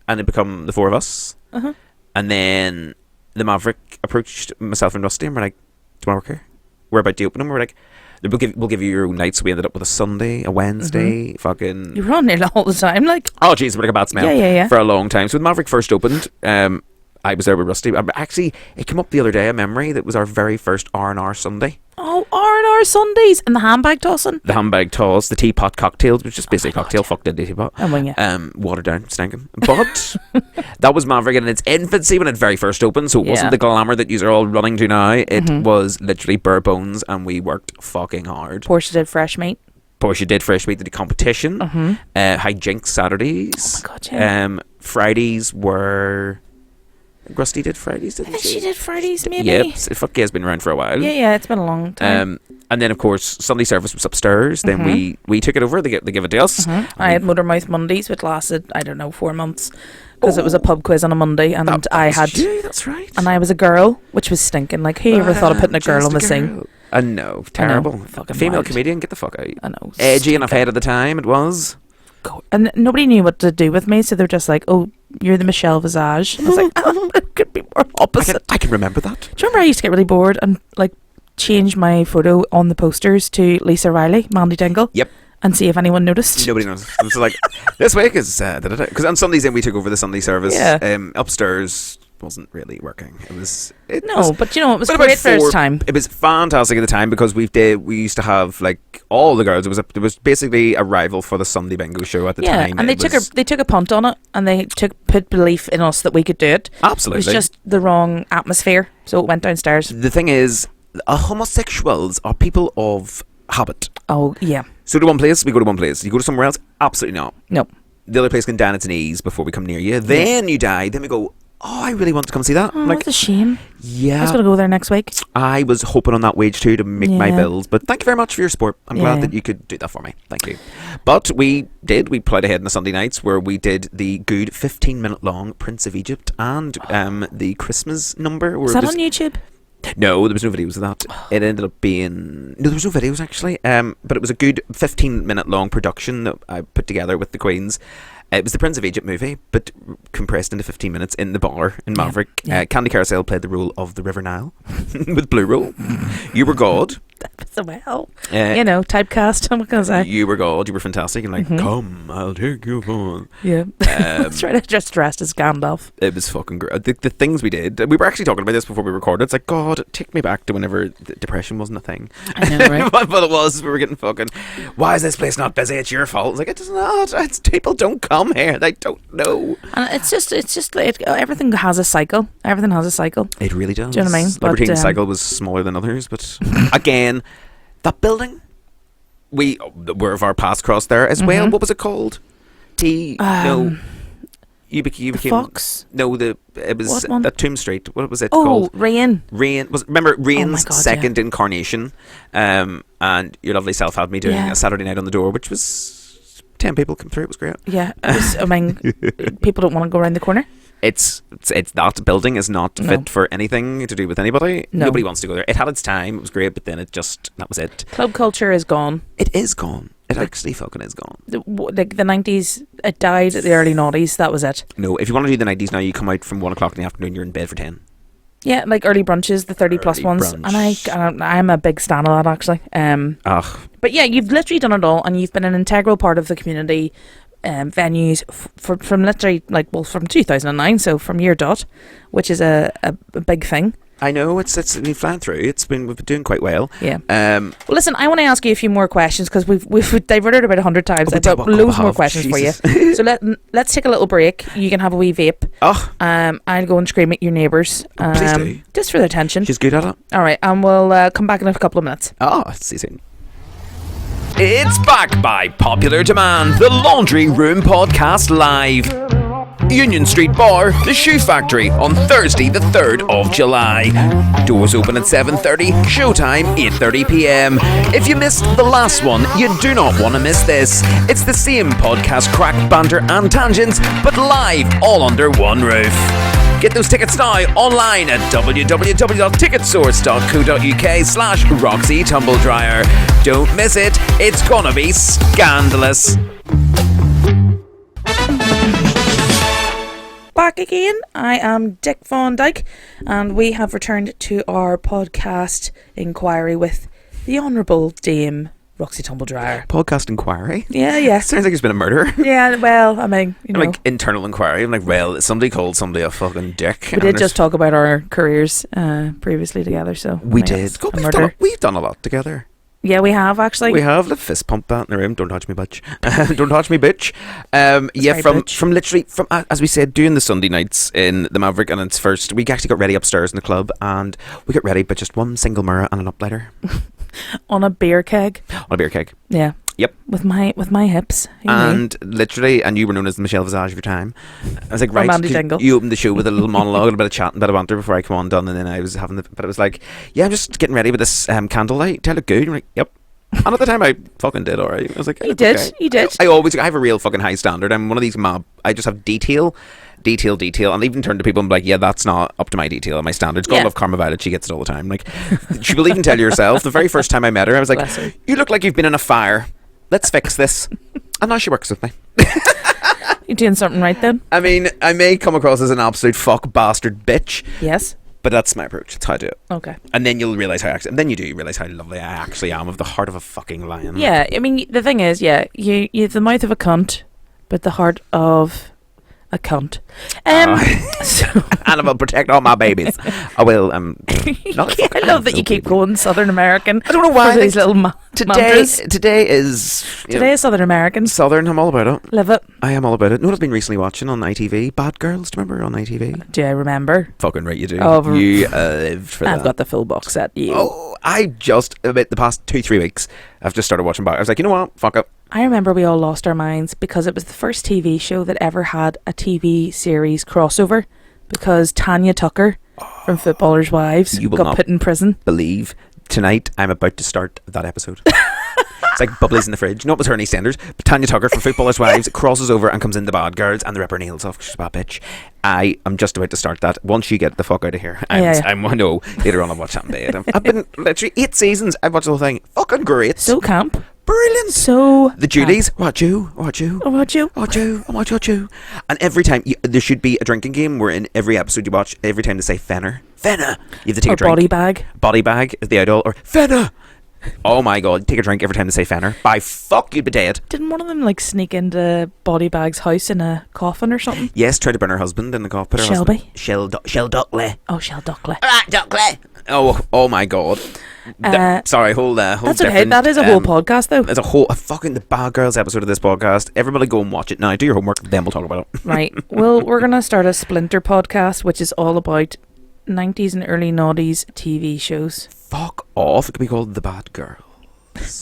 and it become the four of us. And then the Maverick approached myself and Rusty and we're like, do you want to work here? We're about to open them. We're like, we'll give you your own night. So we ended up with a Sunday, a Wednesday, fucking... You were on there all the time, like... Oh, jeez, we're like a bad smell for a long time. So when Maverick first opened, I was there with Rusty. Actually, it came up the other day, a memory that was our very first R&R Sunday. Oh, R&R Sundays, and the handbag tossing. The handbag toss, the teapot cocktails, which is just basically a cocktail fucked in the teapot. Watered down, stinking. But that was Maverick in its infancy when it very first opened, so it wasn't the glamour that you're all running to now. It was literally bare bones, and we worked fucking hard. Portia did fresh meat. Portia did fresh meat, did the competition. Hijinks Saturdays. Oh my God, yeah. Fridays were... Rusty did Fridays, didn't she? She did Fridays, maybe. Yep, fuck yeah, it's been around for a while. Yeah, it's been a long time. And then, of course, Sunday service was upstairs. Then we took it over. They give it to us. I had Motormouth Mondays, which lasted, 4 months. Because it was a pub quiz on a Monday, and I had... Yeah, that's right. And I was a girl, which was stinking. Like, who ever thought of putting a girl on the scene? I know, terrible. Fucking female wild. comedian, get the fuck out. I know. Edgy enough head at the time, it was. And nobody knew what to do with me, so they're just like, oh, you're the Michelle Visage. And I was like, it could be more opposite. I can remember that. Do you remember I used to get really bored and like change my photo on the posters to Lisa Riley, Mandy Dingle? Yep. And see if anyone noticed. Nobody knows. It's like, this week is... Because on Sundays then we took over the Sunday service. Upstairs wasn't really working. But it was great for its time. It was fantastic at the time because we used to have like all the girls. It was basically a rival for the Sunday bingo show at the time. Yeah, and they took a punt on it, and they put belief in us that we could do it. Absolutely. It was just the wrong atmosphere, so it went downstairs. The thing is, homosexuals are people of habit. Oh yeah. So to one place, we go to one place. You go to somewhere else, absolutely not. No. The other place can down its knees before we come near you. Then you die. Then we go, oh, I really want to come see that. Oh, that's a shame. Yeah. I was going to go there next week. I was hoping on that wage too to make my bills. But thank you very much for your support. I'm glad that you could do that for me. Thank you. But we plowed ahead on the Sunday nights where we did the good 15-minute long Prince of Egypt and the Christmas number. Was that on YouTube? No, there was no videos of that. It ended up being... No, there was no videos actually. But it was a good 15-minute long production that I put together with the Queens. It was the Prince of Egypt movie, but compressed into 15 minutes in the bar in Maverick. Candy Carousel played the role of the River Nile with Blue Roll. You were God. So well, typecast. What can I say? You were gold. You were fantastic. And like, come, I'll take you home. Yeah. That's right. I just dressed as Gandalf. It was fucking great. The things we did. We were actually talking about this before we recorded. It's like, God, take me back to whenever depression wasn't a thing. I know, right? But it was. We were getting fucking, why is this place not busy? It's your fault. It's like, it's not. It's people don't come here. They don't know. And it's just like everything has a cycle. Everything has a cycle. It really does. Do you know what I mean? Libertine's cycle was smaller than others, but again, that building, where of our paths crossed there as well. What was it called? No. You became Fox. No, it was that Tomb Street. What was it Oh, called? Rain. Remember Rain's second incarnation? And your lovely self had me doing a Saturday night on the door, which was 10 people come through. It was great. Yeah, I mean, people don't want to go around the corner. It's that building is not fit for anything to do with anybody. No. Nobody wants to go there. It had its time. It was great, but then that was it. Club culture is gone. It is gone. It actually fucking is gone. The 90s, it died at the early 90s. That was it. No, if you want to do the 90s now, you come out from 1 o'clock in the afternoon, you're in bed for 10. Yeah, like early brunches, the 30 plus ones. Brunch. And I'm a big stan of that, actually. But yeah, you've literally done it all, and you've been an integral part of the community venues from literally, from 2009, so from year dot, which is a big thing. I know, it's we've flying through. We've been doing quite well. Yeah. Well, listen, I want to ask you a few more questions because we've diverted about 100 times. I've got loads more questions for you. So let's take a little break. You can have a wee vape. I'll go and scream at your neighbours. Please do. Just for their attention. She's good at it. All right, and we'll come back in a couple of minutes. See you soon. It's back by popular demand. The Laundry Room Podcast Live. Union Street Bar, The Shoe Factory, on Thursday the 3rd of July. Doors open at 7:30, showtime 8:30 p.m. If you missed the last one, you do not want to miss this. It's the same podcast crack, banter and tangents, but live, all under one roof. Get those tickets now online at www.ticketsource.co.uk/Roxy Tumbledryer. Don't miss it, it's gonna be scandalous. Back again. I am Dick Von Dyke, and we have returned to our podcast inquiry with the Honourable Dame Roxy Tumbledryer. Podcast inquiry? Yeah. Sounds like there's been a murder. Yeah, well, I mean, like internal inquiry. I'm like, well, somebody called somebody a fucking dick. We did just talk about our careers previously together, so we did. We've done a lot together. Yeah, we have actually. We have. Let's fist pump that in the room. Don't touch me, bitch. Don't touch me, bitch. From literally as we said, doing the Sunday nights in the Maverick, and it's first. We actually got ready upstairs in the club, and we got ready, but just one single mirror and an uplighter. On a beer keg. Yeah. Yep. With my hips. And literally, and you were known as the Michelle Visage of your time. I was like, right, you opened the show with a little monologue and a bit of chat and a bit of banter before I come on done, and then I was having but it was like, yeah, I'm just getting ready with this candlelight. Do I look good? And you're like, yep. And at the time, I fucking did alright. I was like, You did. I have a real fucking high standard. I'm one of these I just have detail, and even turn to people and be like, yeah, that's not up to my detail and my standards. God love Karma Violet, she gets it all the time. Like, she will even tell you herself. The very first time I met her, I was like, you look like you've been in a fire. Let's fix this. And now she works with me. You're doing something right then. I mean, I may come across as an absolute fuck bastard bitch. Yes. But that's my approach. That's how I do it. Okay. And then you'll realise how lovely I actually am, of the heart of a fucking lion. Yeah, I mean, the thing is, you have the mouth of a cunt, but the heart of a cunt. And I will protect all my babies. I will. I love that you keep going Southern American. I don't know why. These little today is Southern American. Southern. I'm all about it. Live it. I am all about it. You know what I've been recently watching on ITV? Bad Girls. Do you remember on ITV? Do I remember? Fucking right, you do. Oh, you lived for that. I've got the full box set. I just about the past 2-3 weeks, I've just started watching back. I was like, you know what? Fuck it. I remember we all lost our minds because it was the first TV show that ever had a TV series crossover, because Tanya Tucker from Footballers' Wives got put in prison. Believe tonight I'm about to start that episode. It's like bubblies in the fridge. No, it was Ernie Sanders, but Tanya Tucker from Footballers' Wives crosses over and comes into Bad Girls, and they rip her nails off. She's a bad bitch. I am just about to start that. Once you get the fuck out of here, I know later on I'll watch that in bed. I've been literally 8 seasons. I've watched the whole thing. Fucking great. So camp. Brilliant. So the Julies, what you. And every time there should be a drinking game where in every episode you watch, every time they say Fenner, you have to take a drink. Body bag is the idol, or Fenner. Oh my god, take a drink every time they say Fenner. By fuck, you'd be dead. Didn't one of them like sneak into Body Bag's house in a coffin or something? Yes, tried to burn her husband in the coffin. Shelby? Shell Duckley. Oh, Shell Duckley. Alright, Duckley. Oh my god. Sorry, whole that's okay. That is a whole podcast, though. There's a fucking the Bad Girls episode of this podcast. Everybody go and watch it now. Do your homework, then we'll talk about it. Right. Well, we're gonna start a Splinter podcast, which is all about 90s and early noughties TV shows. Fuck off. It could be called The Bad Girl.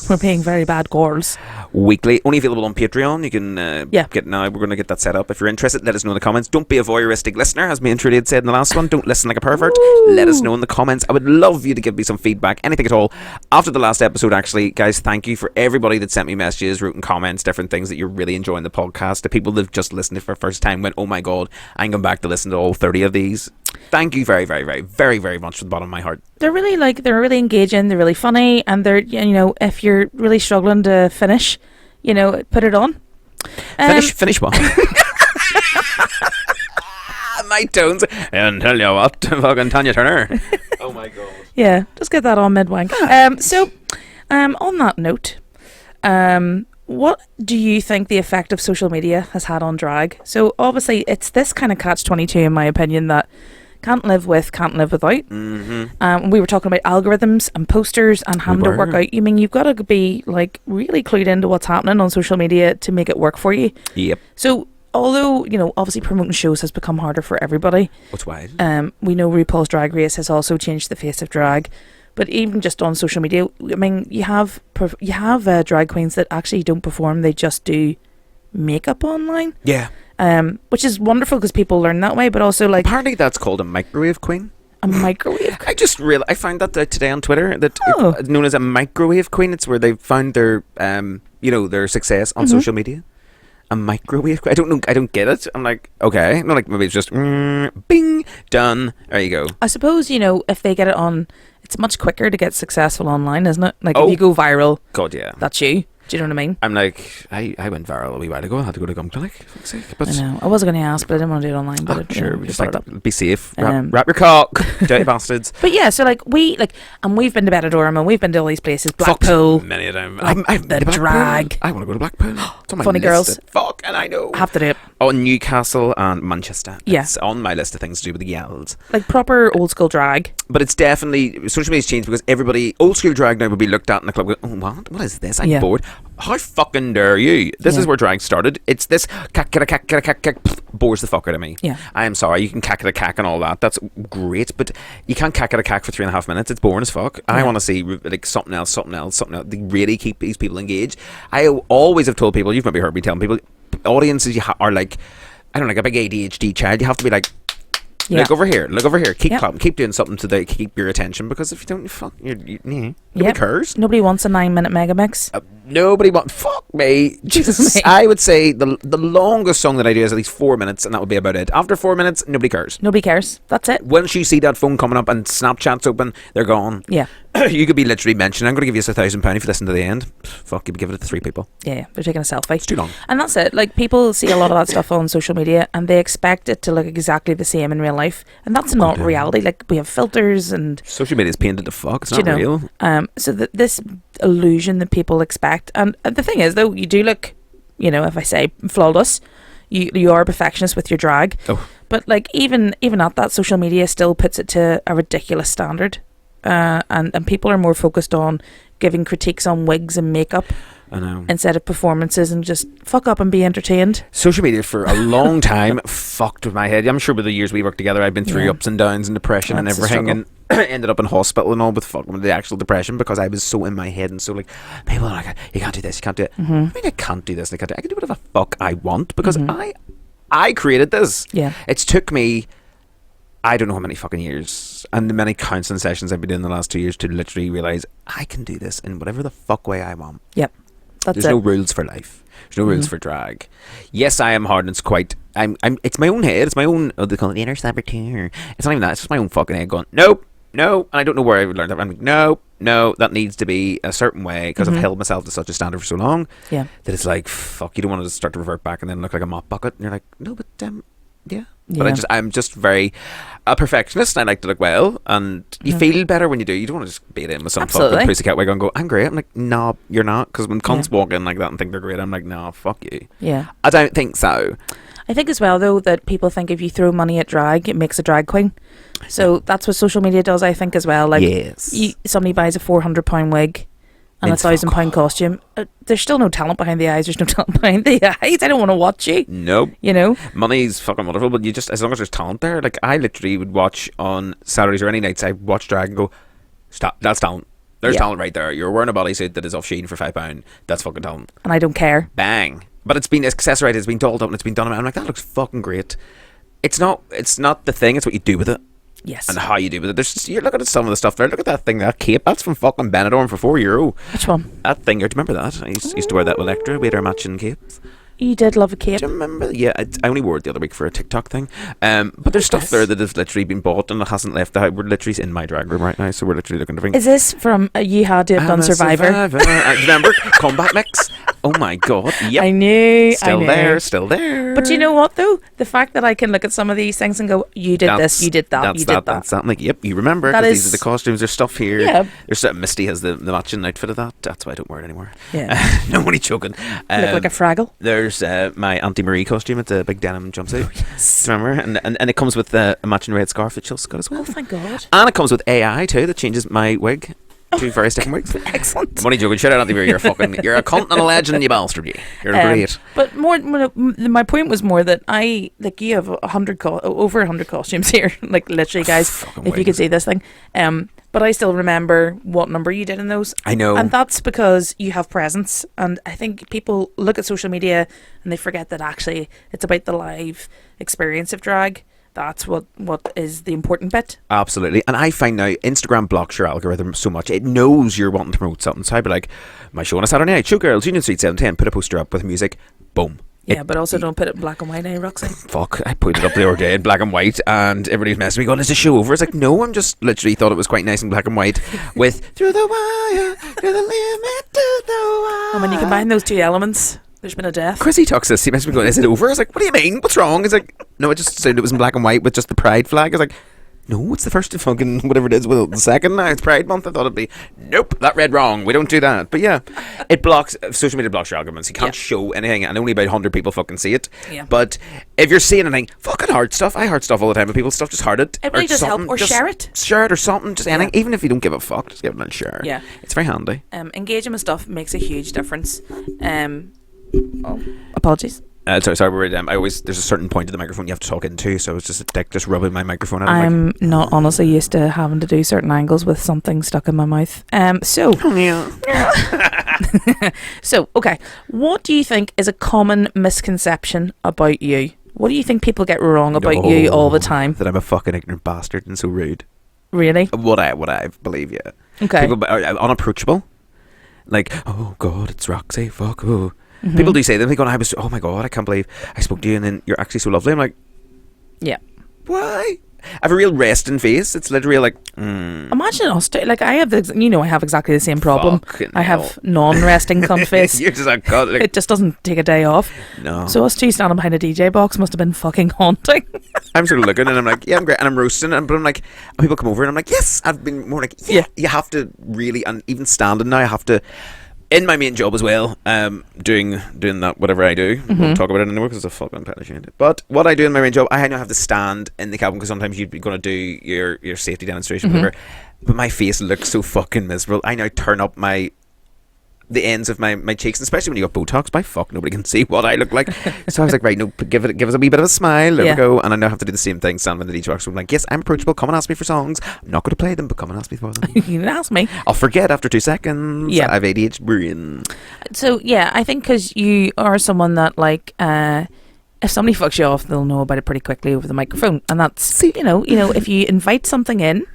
We're being very bad girls. Weekly, only available on Patreon. You can get now. We're going to get that set up. If you're interested, let us know in the comments. Don't be a voyeuristic listener, as me and Trudy had said in the last one. Don't listen like a pervert. Ooh. Let us know in the comments. I would love you to give me some feedback, anything at all. After the last episode, actually, guys, thank you for everybody that sent me messages, wrote in comments, different things that you're really enjoying the podcast. The people that have just listened to it for the first time went, oh my god, I'm going back to listen to all 30 of these. Thank you very, very, very, very, very much from the bottom of my heart. They're really engaging. They're really funny, and they're, if you're really struggling to finish, put it on. Finish what? My tones. And tell you what, fucking Tanya Turner. Oh my god. Yeah, just get that on mid-wank. On that note, what do you think the effect of social media has had on drag? So obviously it's this kind of catch-22 in my opinion that can't live without. Mm-hmm. We were talking about algorithms and posters and having to work out. You've got to be like really clued into what's happening on social media to make it work for you. Yep. So although, obviously promoting shows has become harder for everybody. What's why? We know RuPaul's Drag Race has also changed the face of drag. But even just on social media, I mean, you have drag queens that actually don't perform; they just do makeup online. Yeah. Which is wonderful because people learn that way. But also, like, apparently that's called a microwave queen. A microwave queen? I found that out today on Twitter that it's known as a microwave queen. It's where they found their their success on social media. A microwave queen. I don't know. I don't get it. I'm like, okay, no, like maybe it's just bing, done. There you go. I suppose if they get it on. It's much quicker to get successful online, isn't it? Like, if you go viral, God, yeah, that's you. Do you know what I mean? I'm like, I went viral a wee while ago. I had to go to Gum Clinic. For sake. But I know. I wasn't going to ask, but I didn't want to do it online. But sure, we just be safe. Wrap your cock, dirty bastards. But yeah, so and we've been to Benidorm and we've been to all these places. Blackpool, many of them. I've the drag. I want to go to Blackpool. It's on my Funny list. girls. Fuck, and I know. I have to do it. Oh, Newcastle and Manchester. Yeah, it's on my list of things to do with the yells. Like proper old school drag. But it's definitely social media's changed because everybody old school drag now would be looked at in the club. Going, oh, what is this? I'm bored. How fucking dare you? This is where drag started. It's this cack bores the fuck out of me. Yeah. I am sorry, you can cack and all that. That's great, but you can't cack for 3.5 minutes. It's boring as fuck. Yeah. I want to see like something else. They really keep these people engaged. I always have told people, you've maybe heard me telling people, audiences are like, I don't know, like a big ADHD child. You have to be like, look over here, keep clapping, keep doing something to keep your attention, because if you don't, fuck, nobody cares. Nobody wants a 9-minute mega mix. Nobody wants, fuck me, Jesus. I would say the longest song that I do is at least 4 minutes, and that would be about it. After 4 minutes, nobody cares. That's it. Once you see that phone coming up and Snapchat's open, they're gone. Yeah. You could be literally mentioning, I'm going to give you £1,000 if you listen to the end. Fuck, you'd give it to 3 people. Yeah, they're taking a selfie. It's too long. And that's it. Like, people see a lot of that stuff on social media and they expect it to look exactly the same in real life. And that's not reality. Like, we have filters and... Social media is painted to fuck. It's not real. So this illusion that people expect. And the thing is, though, you do look, if I say flawless, you are a perfectionist with your drag. Oh. But, like, even at that, social media still puts it to a ridiculous standard. And people are more focused on giving critiques on wigs and makeup, I know, instead of performances, and just fuck up and be entertained. Social media for a long time fucked with my head. I'm sure with the years we worked together, I've been through ups and downs and depression and everything, and ended up in hospital and all with the actual depression, because I was so in my head and so like, people are like, you can't do this, you can't do it. Mm-hmm. I mean, I can't do this, I can do whatever the fuck I want, because I created this. Yeah, it's took me, I don't know how many fucking years and the many counselling sessions I've been doing the last 2 years to literally realise I can do this in whatever the fuck way I want. Yep. There's no rules for life. There's no rules for drag. Yes, I am hard and it's quite... it's my own head. It's my own... Oh, they call it the inner saboteur. It's not even that. It's just my own fucking head going, nope, no. And I don't know where I learned that. I'm like, no, that needs to be a certain way, because I've held myself to such a standard for so long that it's like, fuck, you don't want to start to revert back and then look like a mop bucket. And you're like, no, but... yeah. But I'm just very a perfectionist. And I like to look well, and you feel better when you do. You don't want to just beat in with some fucking pussycat wig and go, I'm great. I'm like, no, you're not. Because when cunts walk in like that and think they're great, I'm like, no, fuck you. Yeah. I don't think so. I think as well, though, that people think if you throw money at drag, it makes a drag queen. So that's what social media does, I think, as well. Like, somebody buys a £400 wig and a £1,000 costume. There's still no talent behind the eyes. There's no talent behind the eyes. I don't want to watch you. Nope. You know? Money's fucking wonderful, but you just, as long as there's talent there, like, I literally would watch on Saturdays or any nights, I watch drag and go, stop, that's talent. There's talent right there. You're wearing a bodysuit that is off Shein for £5. That's fucking talent. And I don't care. Bang. But it's been accessorized, it's been dolled up, and it's been done. I'm like, that looks fucking great. It's not the thing, it's what you do with it. Yes. And how you do with it. There's just, you're looking at some of the stuff there. Look at that thing, that cape. That's from fucking Benidorm for €4. Which one? That thing. Do you remember that? I used to wear that with Electra. We had our matching capes. You did love a cape. Do you remember? Yeah, I only wore it the other week for a TikTok thing. But there's stuff there that has literally been bought and it hasn't left the house. We're literally in my drag room right now, so we're literally looking to bring. Is this from You Had to Have Done Survivor? Remember? Combat Mix? Oh my god. Yep. I knew. Still there. But you know what though? The fact that I can look at some of these things and go, you did this, you did that, you did that. That's that. I'm like, yep, you remember. Because these are the costumes. There's stuff here. Yeah. There's Misty has the matching outfit of that. That's why I don't wear it anymore. Yeah. Nobody choking. You look like a Fraggle. There's my Auntie Marie costume. It's a big denim jumpsuit. Oh, yes. Remember? And it comes with a matching red scarf that Chelsea got as well. Oh, thank God. And it comes with AI too that changes my wig. Two various different wigs. Excellent. Money joking. Shout out Auntie Marie. You're a cunt and a legend, you bastard. You're great. But my point was more that you have over 100 costumes here. Like literally, guys, if you could see this thing. But I still remember what number you did in those. I know. And that's because you have presence. And I think people look at social media and they forget that actually it's about the live experience of drag. That's what is the important bit. Absolutely. And I find now Instagram blocks your algorithm so much. It knows you're wanting to promote something. So I'd be like, my show on a Saturday night, Showgirls, Union Street 710, put a poster up with music. Boom. Yeah, but also don't put it in black and white, Roxy? Fuck, I put it up the other day in black and white and everybody's messing me going, is the show over? It's like, no, I'm just literally thought it was quite nice in black and white with through the wire, through the limit, to the wire. And when you combine those two elements, there's been a death. Chrissy talks this. He messaged me going, is it over? I was like, what do you mean? What's wrong? He's like, no, it just said it was in black and white with just the pride flag. I was like, no, it's the first of fucking whatever it is. Well, the second now, it's Pride Month. I thought it'd be, nope, that read wrong. We don't do that. But yeah, it blocks, social media blocks your algorithms. You can't show anything and only about 100 people fucking see it. Yeah. But if you're seeing anything, fucking heart stuff. I heart stuff all the time, but people's stuff, just heart it. It really does help. Or share it. Share it or something, just anything. Even if you don't give a fuck, just give it a share. Yeah. It's very handy. Engaging with stuff makes a huge difference. Apologies. Sorry. There's a certain point of the microphone you have to talk into, so it's just a dick just rubbing my microphone out. I'm not honestly used to having to do certain angles with something stuck in my mouth. So okay, what do you think is a common misconception about you? What do you think people get wrong about you all the time? That I'm a fucking ignorant bastard and so rude. Really? What I believe, yeah. Okay. People are unapproachable. Like, oh God, it's Roxy. Fuck. Oh. Mm-hmm. People do say that. They go, oh my God, I can't believe I spoke to you and then you're actually so lovely. I'm like, yeah. Why? I have a real resting face. It's literally like, Imagine us, like I have I have exactly the same problem. I have non-resting cunt face. You're just like, God, like, it just doesn't take a day off. No. So us two standing behind a DJ box must have been fucking haunting. I'm sort of looking and I'm like, yeah, I'm great. And I'm roasting. But I'm like, and people come over and I'm like, yes. I've been more like, yeah. You have to really, and even standing now, I have to, in my main job as well, doing that whatever I do. Mm-hmm. Won't talk about it anymore because it's a fucking pet shit. But what I do in my main job, I now have to stand in the cabin because sometimes you're going to do your safety demonstration, whatever. But my face looks so fucking miserable. I now turn up the ends of my cheeks, and especially when you got Botox, by fuck, nobody can see what I look like. So I was like, right, no, give us a wee bit of a smile. There we go. And I now have to do the same thing, standing in the DJ box. I'm like, yes, I'm approachable. Come and ask me for songs. I'm not going to play them, but come and ask me for them. You can ask me. I'll forget after 2 seconds. Yeah, I've ADHD brain. So yeah, I think because you are someone that like, if somebody fucks you off, they'll know about it pretty quickly over the microphone, and that's you know, if you invite something in,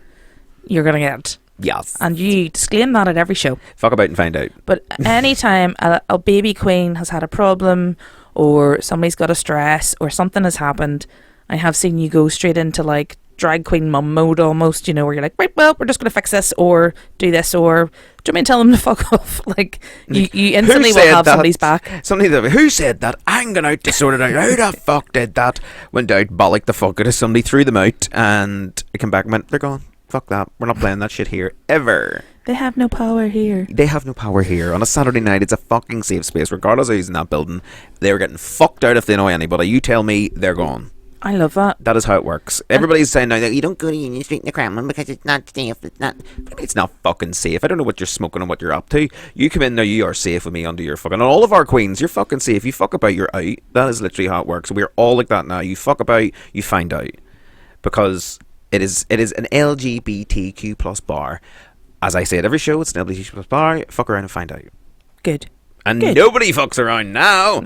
you're gonna get it. Yes. And you disclaim that at every show. Fuck about and find out. But anytime a baby queen has had a problem or somebody's got a stress or something has happened, I have seen you go straight into like drag queen mum mode almost, you know, where you're like, right, well, we're just going to fix this or do this, or do you mean tell them to fuck off? Like, you instantly will have somebody's back. Who said that? I'm going out to sort it out. Who the fuck did that? Went out, bollocked the fuck out of somebody, threw them out, and I came back and went, they're gone. Fuck that. We're not playing that shit here ever. They have no power here. They have no power here. On a Saturday night, it's a fucking safe space. Regardless of who's in that building, they're getting fucked out if they know anybody. You tell me, they're gone. I love that. That is how it works. Everybody's saying now that you don't go to Union Street in the Kremlin because it's not safe. It's not fucking safe. I don't know what you're smoking and what you're up to. You come in now, you are safe with me under your fucking... And all of our queens, you're fucking safe. You fuck about, you're out. That is literally how it works. We're all like that now. You fuck about, you find out. Because it is an LGBTQ plus bar. As I say at every show, it's an LGBTQ plus bar. Fuck around and find out. Good. And nobody fucks around now.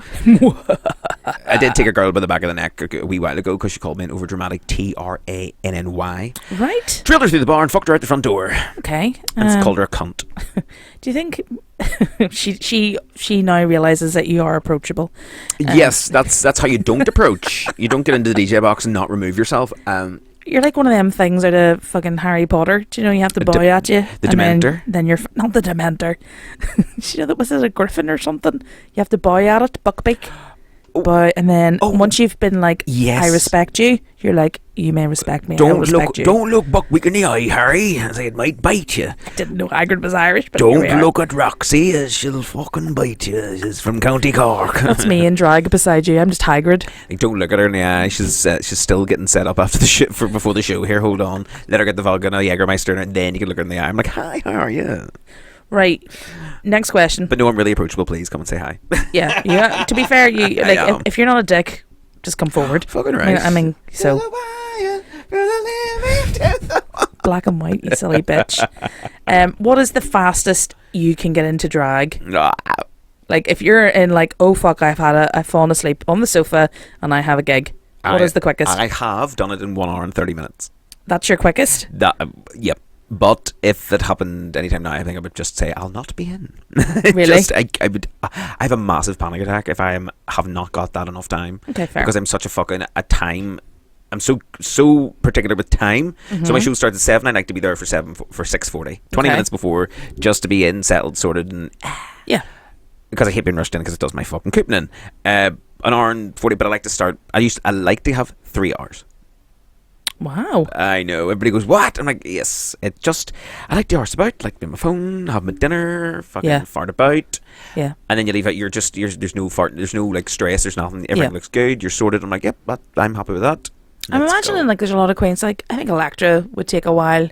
I did take a girl by the back of the neck a wee while ago because she called me an overdramatic TRANNY. Right. Drilled her through the bar and fucked her out the front door. Okay. And called her a cunt. Do you think she now realises that you are approachable? Yes, that's how you don't approach. You don't get into the DJ box and not remove yourself. You're like one of them things out of fucking Harry Potter. Do you know you have to bow at you? The Dementor? Then you're... Not the Dementor. You know, that was it a griffin or something? You have to bow at it, buckbeak. Bow, and then once you've been like, yes. I respect you, you're like, you may respect me, I respect you. Don't look buckbeak in the eye, Harry, as it might bite you. I didn't know Hagrid was Irish, but don't look at Roxy, as she'll fucking bite you. She's from County Cork. That's me in drag beside you. I'm just Hagrid. Like, don't look at her in the eye. She's still getting set up after the shit before the show. Here, hold on. Let her get the vodka and a Jägermeister, and then you can look her in the eye. I'm like, hi, how are you? Right. Next question. But no, I'm really approachable. Please come and say hi. Yeah. To be fair, you like if you're not a dick, just come forward. Fucking right. I mean, so black and white, you silly bitch. What is the fastest you can get into drag? Like if you're in like, oh fuck, I've fallen asleep on the sofa and I have a gig. What is the quickest? I have done it in 1 hour and 30 minutes. That's your quickest? Yep. But if it happened anytime now, I think I would just say I'll not be in. Really? I have a massive panic attack if I have not got that enough time. Okay, fair. Because I'm such a time. I'm so particular with time. Mm-hmm. So my show starts at 7. I like to be there for 6:40, 20 minutes before, just to be in, settled, sorted, and because I hate being rushed in because it does my fucking cooping in. An hour and 40, but I like to start. I like to have 3 hours. Wow. I know. Everybody goes, what? I'm like, yes. I like to arse about, like be on my phone, have my dinner, fucking fart about. Yeah. And then you leave out, there's no fart, there's no like stress, there's nothing, everything looks good, you're sorted. I'm like, yep, I'm happy with that. I'm imagining like there's a lot of queens, like I think Electra would take a while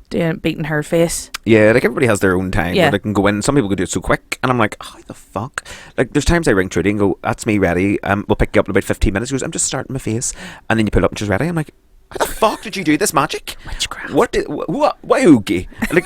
beating her face. Yeah, like everybody has their own time where Yeah. they can go in. Some people can do it so quick, and I'm like, how the fuck? Like, there's times I ring Trudy and go, that's me ready. We'll pick you up in about 15 minutes. She goes, I'm just starting my face, and then you pull up and she's ready. I'm like, how the fuck did you do this magic? Witchcraft. What? Why oogie? Like,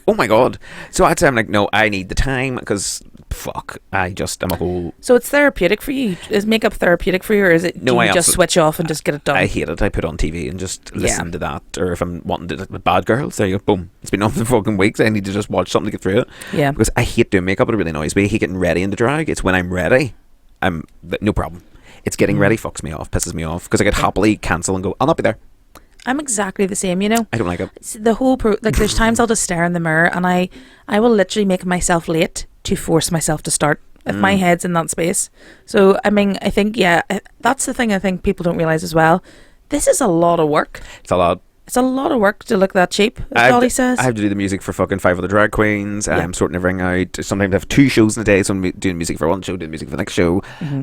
oh my god. So I'd say I'm like, no, I need the time because fuck, I'm a whole. So it's therapeutic for you. Is makeup therapeutic for you, or is it? No, do you I just also, switch off and just get it done? I hate it. I put on TV and just listen to that, or if I'm wanting to like with Bad Girls, there you go. Boom. It's been on for fucking weeks. I need to just watch something to get through it. Yeah. Because I hate doing makeup. It really annoys me. I hate getting ready in the drag. It's when I'm ready. No problem. It's getting ready fucks me off, pisses me off because I could happily cancel and go, I'll not be there. I'm exactly the same, you know. I don't like it. It's the whole like there's times I'll just stare in the mirror and I will literally make myself late to force myself to start if my head's in that space. So I mean, I think that's the thing I think people don't realise as well. This is a lot of work. It's a lot. It's a lot of work to look that cheap, as Dolly says. I have to do the music for fucking 5 other drag queens. I'm sorting everything out. Sometimes I have 2 shows in a day, so I'm doing music for one show, doing music for the next show.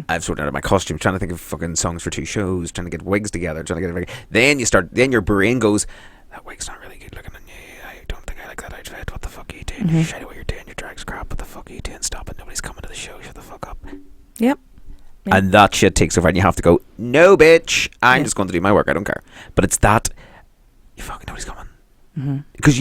I've sorted out my costume, trying to think of fucking songs for 2 shows, trying to get wigs together, trying to get everything. Then your brain goes, that wig's not really good looking on you. I don't think I like that outfit. What the fuck are you doing? You shit what you're doing. Your drag's crap. What the fuck are you doing? Stop it. Nobody's coming to the show. Shut the fuck up. Yep. And that shit takes over and you have to go, no bitch, I'm just going to do my work. I don't care. But it's that you fucking nobody's coming. Because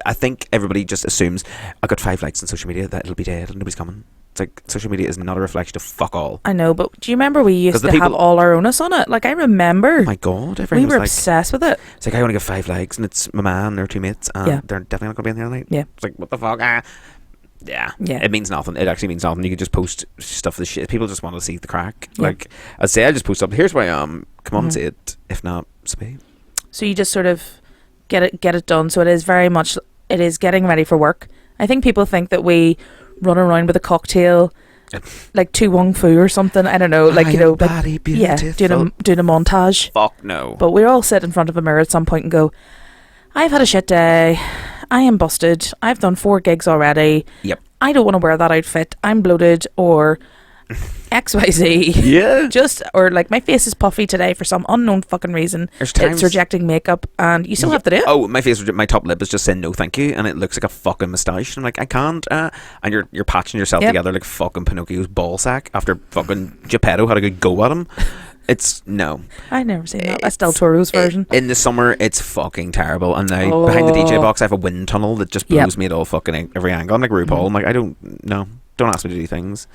I think everybody just assumes I got 5 likes on social media that it'll be dead and nobody's coming. It's like social media is not a reflection of fuck all. I know, but do you remember we used to have all our onus on it? Like I remember. Oh my god, we were obsessed with it. It's like I only get 5 likes and it's my man or 2 mates and they're definitely not going to be in the other night. Yeah. It's like what the fuck? Yeah. It means nothing. It actually means nothing. You can just post stuff that shit. People just want to see the crack. Like I say, I just post up. Here's where I am. Come on and see it. If not, speak. So you just sort of get it done. So it is very much, it is getting ready for work. I think people think that we run around with a cocktail, like Tu Wong Fu or something. I don't know, like, you know, like, yeah, doing a montage. Fuck no. But we all sit in front of a mirror at some point and go, I've had a shit day. I am busted. I've done 4 gigs already. Yep. I don't want to wear that outfit. I'm bloated or XYZ. Yeah. Just, or like my face is puffy today for some unknown fucking reason. It's rejecting makeup and you still have to do it. Oh, my top lip is just saying no thank you, and it looks like a fucking moustache. I'm like, I can't. And you're patching yourself together like fucking Pinocchio's ball sack after fucking Geppetto had a good go at him. It's no. I've never seen that. That's Del Toro's version. In the summer, it's fucking terrible. And now behind the DJ box, I have a wind tunnel that just blows me at all fucking every angle. I'm like RuPaul. I'm like, I don't know. Don't ask me to do things.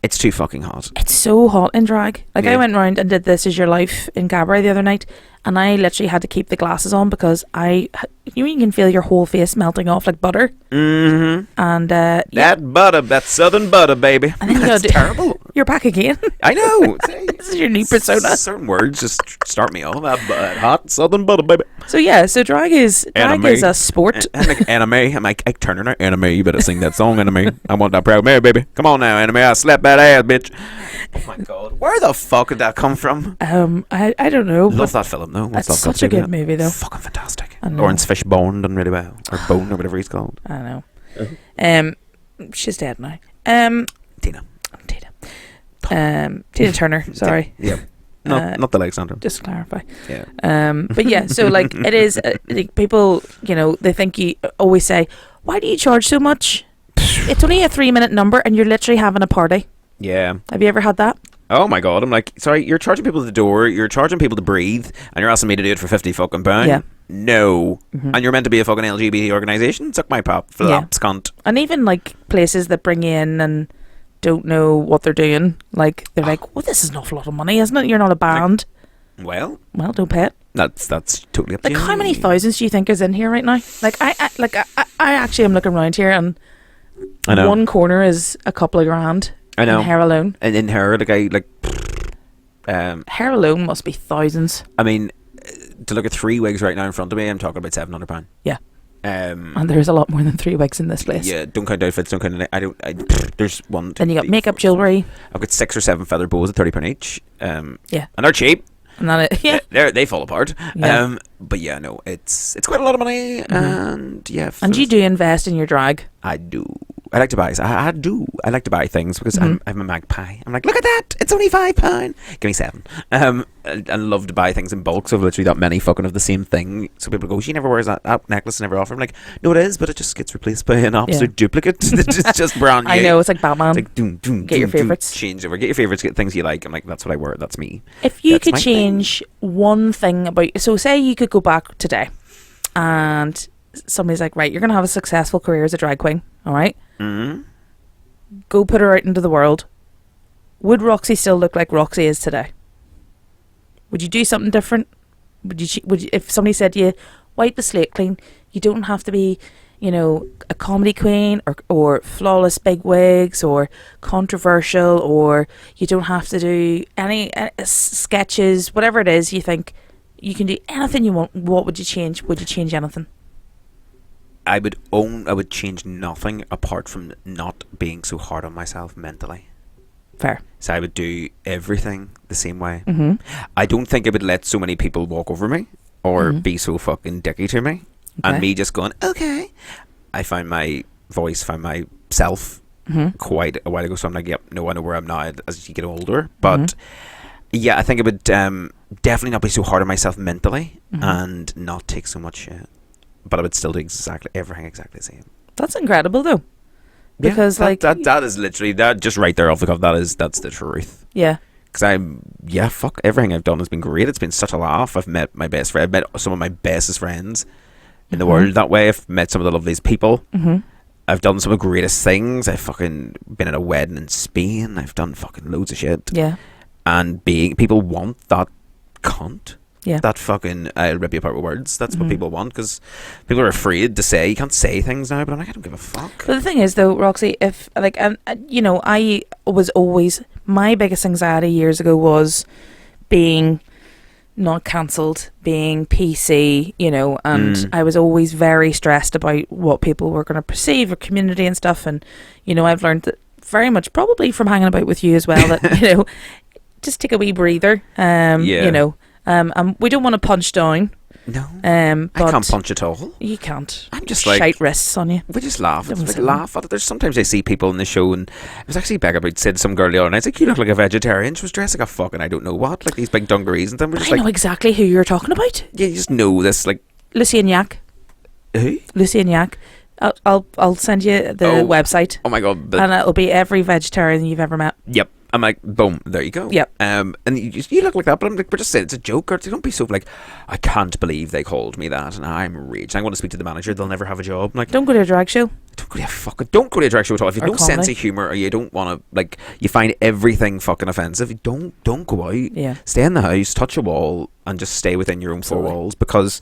It's too fucking hot. It's so hot in drag. Like, I went round and did This Is Your Life in Cabaret the other night, and I literally had to keep the glasses on because you can feel your whole face melting off like butter. Mm-hmm. And that butter, that southern butter, baby. And then that's terrible. You're back again. I know. This is your new persona. Certain words just start me off. That hot southern butter, baby. So yeah, so drag is a sport. And like anime. I'm like, Ike Turner, anime. You better sing that song, anime. I want that proud Mary, baby. Come on now, anime. I'll slap that ass, bitch. Oh my god. Where the fuck did that come from? I don't know. Love that film though. That's such a good movie though. Fucking fantastic. Lawrence Fishburne done really well. Or Bone or whatever he's called. I know. She's dead now. Tina Turner, sorry. Yeah. Not the Alexander. Just to clarify. Yeah. But yeah, so like it is, like people, you know, they think you always say, why do you charge so much? It's only a 3-minute number and you're literally having a party. Yeah. Have you ever had that? Oh my god, I'm like, sorry, you're charging people at the door, you're charging people to breathe, and you're asking me to do it for 50 fucking pound? Yeah. No. Mm-hmm. And you're meant to be a fucking LGBT organisation? Suck my pop. Flaps, cunt. And even like places that bring you in and don't know what they're doing, like they're like, well, this is an awful lot of money, isn't it? You're not a band. Well, don't pay it. That's totally up to you. Like, how many thousands do you think is in here right now? Like, I actually am looking around here and I know. One corner is a couple of grand. I know. In hair alone. And in hair, hair alone must be thousands. I mean, to look at 3 wigs right now in front of me, I'm talking about £700. Yeah. And there's a lot more than 3 wigs in this place. Yeah, don't count outfits, don't count. There's one. Then you got makeup, jewellery. I've got 6 or 7 feather bows at £30 each. Yeah. And they're cheap. And that yeah. They fall apart. Yeah. But yeah, no, it's quite a lot of money. Mm-hmm. And yeah. And you do invest in your drag. I do. I like to buy. I do. I like to buy things because I'm a magpie. I'm like, look at that! It's only £5. Give me 7. I love to buy things in bulk. So I've literally got many fucking of the same thing. So people go, she never wears that necklace. Never offer. I'm like, no, it is, but it just gets replaced by an absolute duplicate. It's just brand new. I know, it's like Batman. It's like, get your favourites. Change over. Get your favourites. Get things you like. I'm like, that's what I wear. That's me. If you could change one thing about, so say you could go back today, and somebody's like, right, you're gonna have a successful career as a drag queen. All right. Mm-hmm. Go put her out into the world. Would Roxy still look like Roxy is today? Would you do something different? Would you if somebody said to you, wipe the slate clean, you don't have to be, you know, a comedy queen or flawless big wigs or controversial, or you don't have to do any sketches, whatever it is, you think you can do anything you want. What would you change? Would you change anything? I would change nothing apart from not being so hard on myself mentally. Fair. So I would do everything the same way. Mm-hmm. I don't think I would let so many people walk over me or be so fucking dicky to me. Okay. And me just going, okay. I found my voice, found myself quite a while ago. So I'm like, yep, no, I know where I'm now as you get older. But yeah, I think I would definitely not be so hard on myself mentally and not take so much shit. But I would still do everything exactly the same. That's incredible though. Because that is literally that just right there off the cuff. That's the truth. Yeah. Because fuck, everything I've done has been great. It's been such a laugh. I've met my best friend. I've met some of my bestest friends in the world that way. I've met some of the loveliest people. I've done some of the greatest things. I've fucking been at a wedding in Spain. I've done fucking loads of shit. Yeah. And people want that cunt. Yeah. That fucking, I'll rip you apart with words. That's what people want, because people are afraid to say, you can't say things now, but I'm like, I don't give a fuck. But the thing is though, Roxy, if like, you know, I was always, my biggest anxiety years ago was being not cancelled, being PC, you know, and I was always very stressed about what people were going to perceive, or community and stuff. And, you know, I've learned that very much, probably from hanging about with you as well, that, you know, just take a wee breather. You know, we don't want to punch down. No, but I can't punch at all. You can't. I'm just like, shite wrists on you. We just laugh. It's like laugh at it. There's sometimes I see people in the show, and it was actually Becca said to some girl the other night, it's like, you look like a vegetarian. She was dressed like a fucking I don't know what, like these big dungarees and then we're just I know exactly who you're talking about. Yeah, you just know this, like Lucy and Yak. Who? Lucy and Yak. I'll send you the website. Oh my god! And it'll be every vegetarian you've ever met. Yep. I'm like, boom, there you go. Yep. And you look like that, but I'm like, we're just saying it's a joke. Or don't be so like, I can't believe they called me that, and I'm raged. I'm going to speak to the manager. They'll never have a job. I'm like, don't go to a drag show. Don't go to a drag show at all. If you have no comedy. sense of humour, or you don't want to, like, you find everything fucking offensive, don't go out. Yeah. Stay in the house, touch a wall, and just stay within your own four walls, because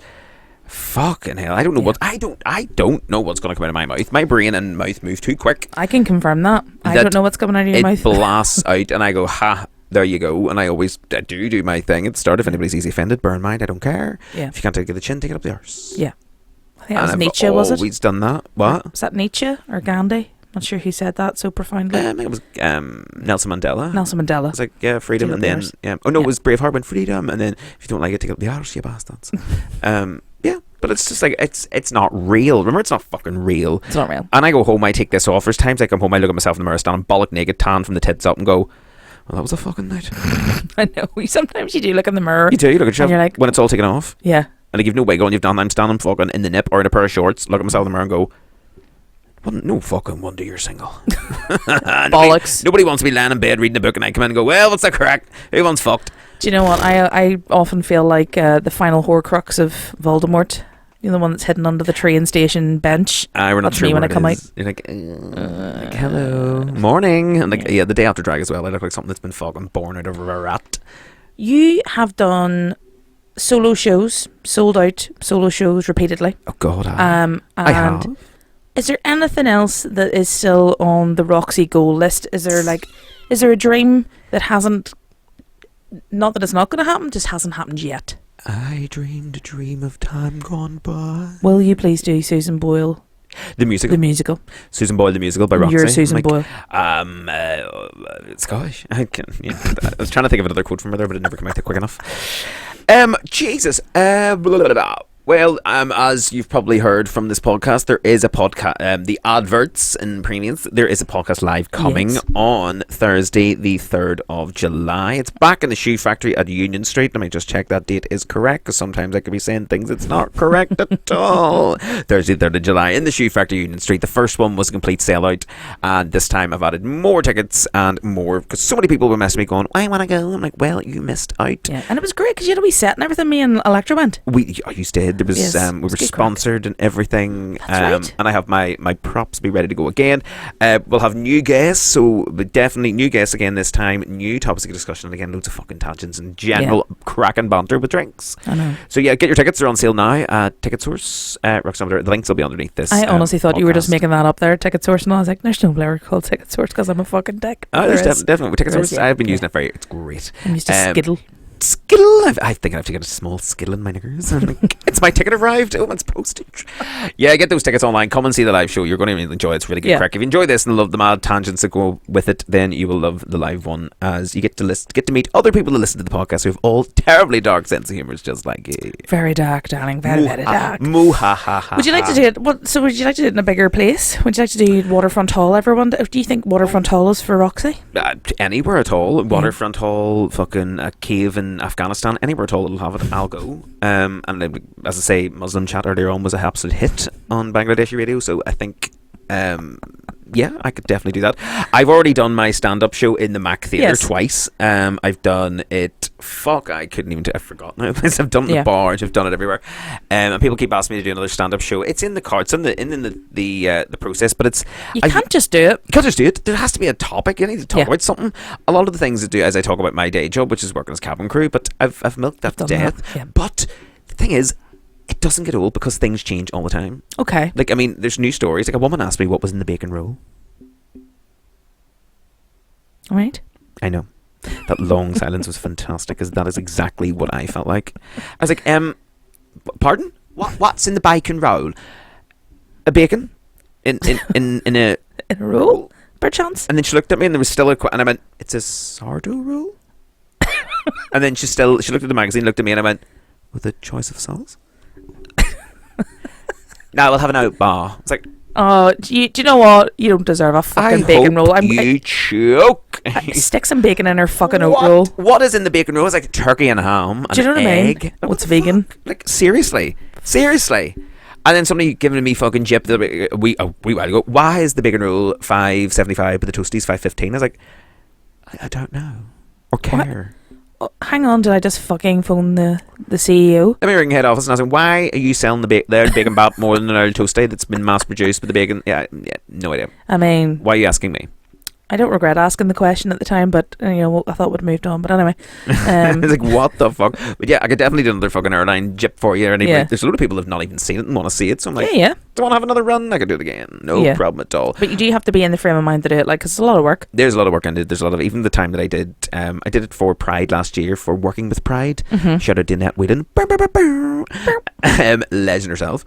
fucking hell, I don't know what I don't know what's going to come out of my mouth. My brain and mouth move too quick. I can confirm that. I don't know what's coming out of your mouth. It blasts out, and I go, ha, there you go. And I always do my thing at the start. If anybody's easily offended, bear in mind, I don't care. Yeah. If you can't take it the chin, take it up the arse. Yeah. I think that was I've Nietzsche, was it? always done that. What? Was that Nietzsche or Gandhi? Not sure who said that so profoundly. I think it was Nelson Mandela. Nelson Mandela. It's like, yeah, freedom, and then it was Braveheart went freedom, and then if you don't like it, take it up the arse, you bastards. Yeah, but it's just like it's not real. Remember, it's not fucking real. It's not real. And I go home, I take this off. There's times I come home, I look at myself in the mirror, standing bollock naked, tan from the tits up, and go, well, that was a fucking night. I know. Sometimes you do look in the mirror. You do. You look at yourself you're like, when it's all taken off. Yeah. And you've no wig on, you've done. I'm standing fucking in the nip or in a pair of shorts, look at myself in the mirror and go, well, no fucking wonder you're single. Bollocks. Nobody wants to be lying in bed reading a book, and I come in and go, well, what's the crack? Who wants fucked? Do you know what? I often feel like the final Horcrux of Voldemort. You know, the one that's hidden under the train station bench. We're not That's sure me when where I come it is. You're like, hello, morning, and like, yeah, the day after drag as well. I look like something that's been fucking born out of a rat. You have done solo shows, sold out solo shows repeatedly. Oh God, and I have. Is there anything else that is still on the Roxy goal list? Is there a dream that hasn't? Not that it's not going to happen, just hasn't happened yet. I dreamed a dream of time gone by. Will you please do Susan Boyle? The musical. The musical. Susan Boyle, the musical by Roxy. You're Susan Boyle. Scottish. I was trying to think of another quote from her there, but it never came out there quick enough. Jesus. Blah, blah, blah, blah. Well, as you've probably heard from this podcast, there is a podcast, the adverts and premiums. There is a podcast live coming on Thursday, the 3rd of July. It's back in the Shoe Factory at Union Street. Let me just check that date is correct, because sometimes I could be saying things that's not correct at all. Thursday, 3rd of July in the Shoe Factory, Union Street. The first one was a complete sellout, and this time I've added more tickets and more, because so many people were messaging me going, I want to go. I'm like, well, you missed out. Yeah, and it was great because you had a wee set and everything. Me and Electra went. You did. There was we were sponsored and everything. That's right. And I have my props be ready to go again. We'll have new guests, so definitely new guests again this time. New topics of discussion, and again loads of fucking tangents and general cracking banter with drinks. I know. So yeah, get your tickets. They're on sale now at Ticket Source. Roxy, the links will be underneath this. I honestly thought podcast. you were just making that up there, Ticket Source, and I was like, there's no player called Ticket Source because I'm a fucking dick. Oh, there's definitely Ticket Source. Yeah. I've been using it it's great. I'm used to Skiddle. Skittle. I think I have to get a small skittle in my knickers. Like, it's my ticket arrived. Oh, it's postage. Yeah, get those tickets online. Come and see the live show. You're going to really enjoy it. It's really good crack. If you enjoy this and love the mad tangents that go with it, then you will love the live one, as you get to meet other people that listen to the podcast who have all terribly dark sense of humour. It's just like very dark, darling. Very, very dark. Moo-ha-ha-ha. Would you like to do it? Would you like to do it in a bigger place? Would you like to do Waterfront Hall? Everyone, do you think Waterfront Hall is for Roxy? Anywhere at all. Waterfront Hall, fucking a cave in Afghanistan. Anywhere at all that'll have it, I'll go. And as I say, Muslim Chat earlier on was a absolute hit on Bangladeshi radio, so I think I could definitely do that. I've already done my stand-up show in the Mac Theatre twice. I've done it. I couldn't even. I've forgotten now. I've done it in the bars. I've done it everywhere. And people keep asking me to do another stand-up show. It's in the cards, in the process, but it's. You can't just do it. You can't just do it. There has to be a topic. You need to talk about something. A lot of the things I do, as I talk about my day job, which is working as cabin crew, but I've milked that to death. Yeah. But the thing is, it doesn't get old because things change all the time. Okay. Like, I mean, there's new stories. Like, a woman asked me what was in the bacon roll. Right. I know. That long silence was fantastic, because that is exactly what I felt like. I was like, pardon? What's in the bacon roll? A bacon? In a... In a roll, perchance? And then she looked at me, and there was still and I went, it's a sourdough roll? And then she looked at the magazine, looked at me, and I went, with a choice of sauce? Now we'll have an oat bar. It's like, oh, do you know what? You don't deserve a fucking bacon roll. You choke. Stick some bacon in her fucking oat roll. What is in the bacon roll? It's like turkey and ham and do you know what egg. I mean? What's vegan? Like, seriously. And then somebody giving me fucking jip a wee while ago. Why is the bacon roll $5.75 but the toasties $5.15? I was like, I don't know or care. Oh, hang on, did I just fucking phone the CEO? Let me ring head office and ask him, why are you selling the bacon bap more than an old toasty that's been mass produced with the bacon? Yeah, no idea. I mean, why are you asking me? I don't regret asking the question at the time, but I thought we'd moved on. But anyway, it's like, what the fuck? But yeah, I could definitely do another fucking airline jip for you. There's a lot of people who've not even seen it and want to see it. So I'm like, yeah. Do you want to have another run? I could do it again. No problem at all. But you do have to be in the frame of mind to do it, like, 'cause it's a lot of work. There's a lot of work in it. There's a lot of, even the time that I did it for Pride last year, for Working with Pride. Mm-hmm. Shout out to Annette Whedon. Legend herself.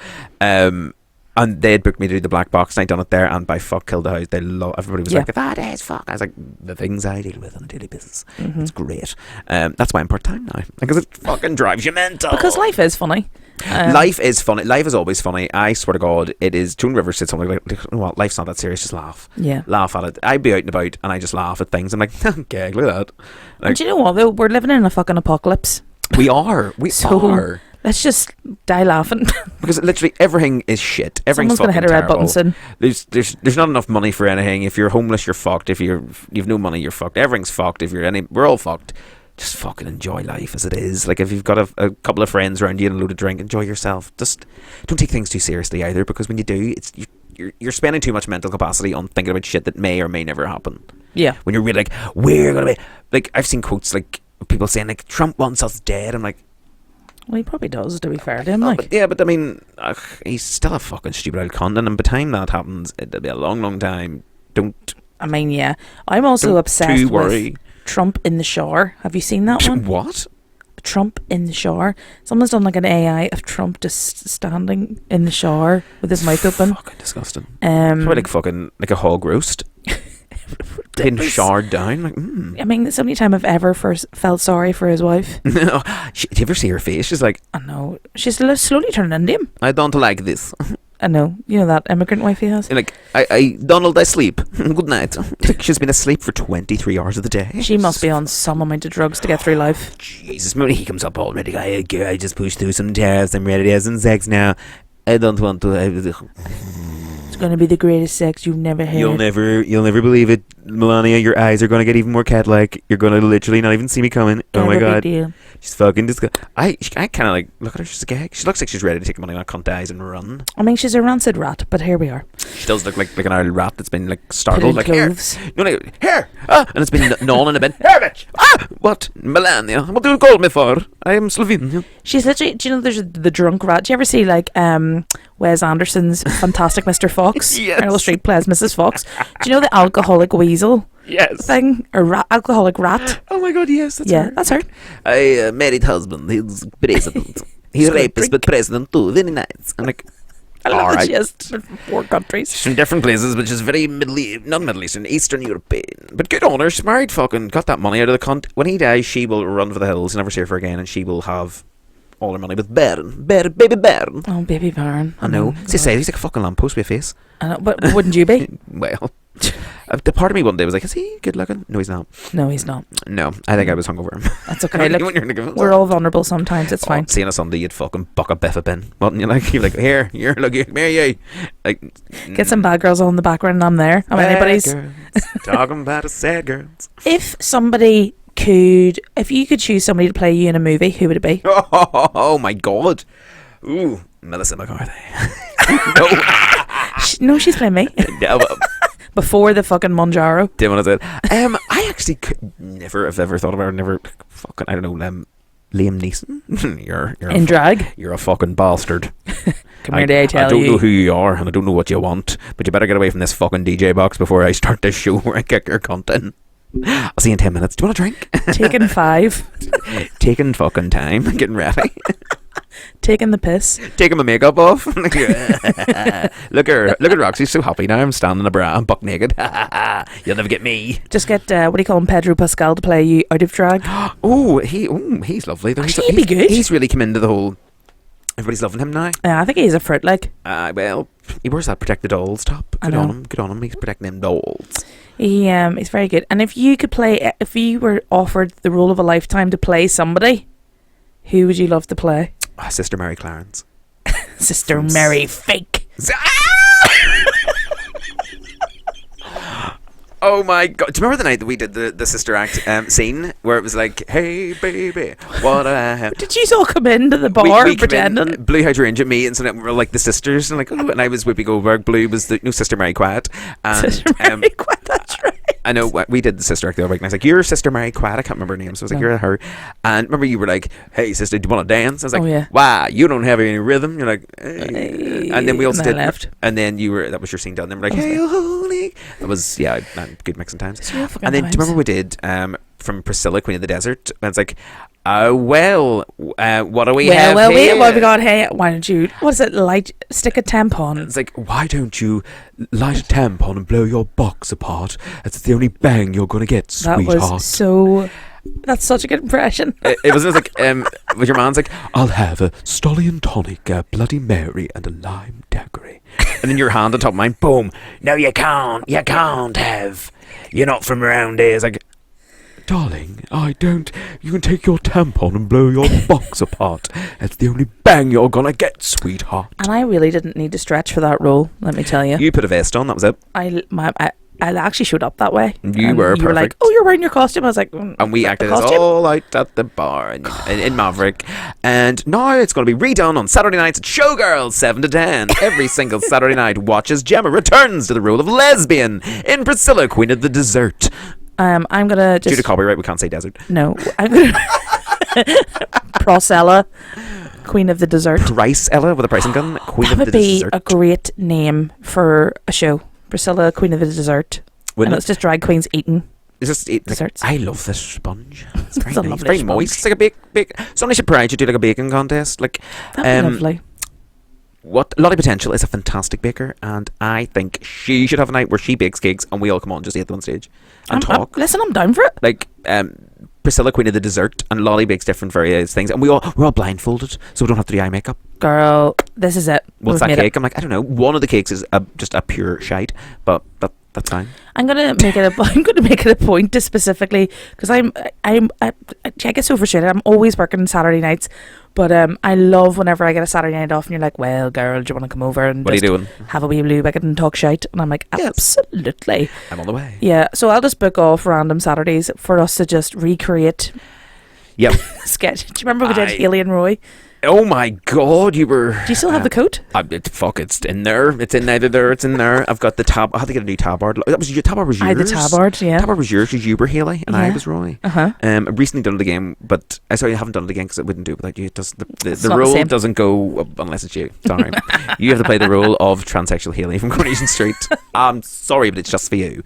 And they had booked me to do the black box, and I done it there, and by fuck killed the house. Everybody was like, that is fuck. I was like, the things I deal with on a daily basis. Mm-hmm. It's great. That's why I'm part-time now, because it fucking drives you mental. Because life is funny. Life is funny. Life is always funny. I swear to God, it is. Joan Rivers said something like, you know what, life's not that serious, just laugh. Yeah. Laugh at it. I'd be out and about, and I just laugh at things. I'm like, okay, look at that. Like, and do you know what, though? We're living in a fucking apocalypse. We are. We are. Let's just die laughing. Because literally everything is shit. Everything's Someone's going to hit a red button soon. There's not enough money for anything. If you're homeless, you're fucked. If you've no money, you're fucked. Everything's fucked. We're all fucked. Just fucking enjoy life as it is. Like, if you've got a couple of friends around you and a load of drink, enjoy yourself. Just don't take things too seriously either, because when you do, you're spending too much mental capacity on thinking about shit that may or may never happen. Yeah. When you're really like, we're gonna be like, I've seen quotes like people saying like, Trump wants us dead. I'm like, well, he probably does, to be fair to him. Like, but I mean, he's still a fucking stupid old cunt, and by the time that happens, it'll be a long, long time. I mean, yeah. I'm also obsessed with Trump in the shower. Have you seen that one? What? Trump in the shower. Someone's done like an AI of Trump just standing in the shower with his mouth open. Fucking disgusting. Probably like a hog roast. Getting showered down. Like, I mean, it's the only time I've ever felt sorry for his wife. Do you ever see her face? She's like, I know. She's slowly turning into him. I don't like this. I know. You know that immigrant wife he has? And like, Donald, I sleep. Good night. Like, she's been asleep for 23 hours of the day. She must be on some amount of drugs to get through life. Jesus, when he comes up already, I just pushed through some tests. I'm ready to have some sex now. I don't want to. It's going to be the greatest sex you've never had. You'll never believe it, Melania. Your eyes are going to get even more cat-like. You're going to literally not even see me coming. Oh my God. She's fucking disgusting. I kind of like, look at her. She's a gag. She looks like she's ready to take the money on cunt eyes and run. I mean, she's a rancid rat, but here we are. She does look like an old rat that's been like startled. Like, clothes. Here. And it's been gnawing in a bit. Here, bitch. What? Melania. What do you call me for? I am Slovenian. She's literally, do you know there's the drunk rat? Do you ever see like Wes Anderson's Fantastic Mr. Fox? Yes. Meryl Streep plays Mrs. Fox. Do you know the alcoholic weasel? Yes. Thing? Or alcoholic rat? Oh my God, yes. That's her. That's her. I married husband. He's president. He's rapist, but president too. Very nice. I'm like, I love that she has 4 countries. She's from different places, but she's very not Middle Eastern, Eastern European. But good on her. She's married, fucking got that money out of the cunt. When he dies, she will run for the hills, never see her again, and she will have all her money with baby Baron. Oh, baby Baron. I know. He's like a fucking lamppost with a face. I know, but wouldn't you be? Well, the part of me one day was like, is he good looking? No, he's not. No, he's not. No, I think I was hungover. That's okay. Look, we're all vulnerable sometimes. It's fine. Seeing a Sunday, you'd fucking buck a biff a bin. Wasn't you? Like, you're like, here, look, here you. Like, get some bad girls on in the background and I'm there. I'm anybody's. Talking about a sad girls. If you could choose somebody to play you in a movie, who would it be? Oh my God. Ooh, Melissa McCarthy. No. No, she's playing me. Yeah, well, before the fucking Monjaro. Didn't want to say it. I actually could never have ever thought about it. Fucking, I don't know, Liam Neeson. You're in drag. You're a fucking bastard. Come here, I tell you. I don't know who you are, and I don't know what you want, but you better get away from this fucking DJ box before I start this show where I kick your cunt in. I'll see you in 10 minutes. Do you want a drink? Taking 5. Taking fucking time. Getting ready. Taking the piss. Taking my makeup off. Look at Roxy, so happy now. I'm standing in a bra. I'm buck naked. You'll never get me. Just get what do you call him, Pedro Pascal, to play you out of drag. He's lovely though. Actually, he'd be good. He's really come into the whole. Everybody's loving him now. Yeah, I think he's a fruit like. Well, he wears that protect the dolls top. Good on him. Good on him. He's protecting them dolls. He's very good. And if you were offered the role of a lifetime to play somebody, who would you love to play? Sister Mary Clarence. Sister Mary Fake. Oh my god! Do you remember the night that we did the sister act scene where it was like, "Hey baby, what I have." Did you all come into the bar we pretending? In, Blue hydrangea, me and so we were like the sisters, and like, oh, and I was Whoopi Goldberg. Blue was the Sister Mary Quiet, and Sister Mary Quiet. That's right. I know we did the sister act the other week, and I was like, "You're Sister Mary Quiet." I can't remember her name, so I was like, "You're her." And remember, you were like, "Hey sister, do you want to dance?" I was like, "Oh yeah." "Wow, you don't have any rhythm." You're like, hey. And then we all did. Left. And then that was your scene done. Then we're like, "Hey, holy!" That was good mixing times. And then do you remember we did from Priscilla, Queen of the Desert? And it's like, what do we have here? What have we got here? Why don't you, what is it, stick a tampon? It's like, why don't you light a tampon and blow your box apart? That's the only bang you're going to get, sweetheart. That's such a good impression. It was like, with your man's like, I'll have a Stolly and tonic, a Bloody Mary, and a lime daiquiri. And then your hand on top of mine, boom. No, you can't have. You're not from around here. It's like, darling, I don't. You can take your tampon and blow your box apart. That's the only bang you're gonna get, sweetheart. And I really didn't need to stretch for that role, let me tell you. You put a vest on, that was it. I actually showed up that way. You were perfect. You were like, oh, you're wearing your costume. I was like, and we acted as all out at the bar in Maverick. And now it's going to be redone on Saturday nights at Showgirls 7 to 10. Every single Saturday night, watches Gemma returns to the role of lesbian in Priscilla, Queen of the Desert. I'm gonna just, due to copyright, we can't say desert. No, I'm gonna Prosella, Queen of the Desert. Price-ella with a pricing gun. Queen of the Desert. That would be a great name for a show. Priscilla, Queen of the Desert. And it's just drag queens eating desserts. I love this sponge. It's very a nice. lovely Very sponge. moist. It's like a bake. Somebody should pride you do like a baking contest. Like, that'd be lovely. Lottie Potential is a fantastic baker, and I think she should have a night where she bakes cakes and we all come on just eat them on stage and talk. Listen, I'm down for it. Like, Priscilla, Queen of the Desert, and Lottie bakes different various things, and we're all blindfolded, so we don't have to do eye makeup. Girl, this is it. What's that cake? I'm like, I don't know. One of the cakes is just a pure shite, but that's fine. I'm gonna make it a point to specifically, because I get so frustrated. I'm always working Saturday nights, but I love whenever I get a Saturday night off and you're like, well, girl, do you want to come over and what are you doing? Have a wee blue bucket and talk shite? And I'm like, absolutely. Yes. I'm on the way. Yeah, so I'll just book off random Saturdays for us to just recreate. Yep. Sketch. Do you remember we did Haley and Roy? Oh my god, you were... Do you still have the coat? It's in there. It's in either there, it's in there. I've got the tab... I had to get a new tabard. Tabard was yours. I had the tabard, yeah. Tabard was yours because you were Haley and I was Roy. I recently done it again, but... Sorry, I haven't done it again because I wouldn't do it without you. It does, the role doesn't go unless it's you. Sorry. You have to play the role of transsexual Haley from Coronation Street. I'm sorry, but it's just for you.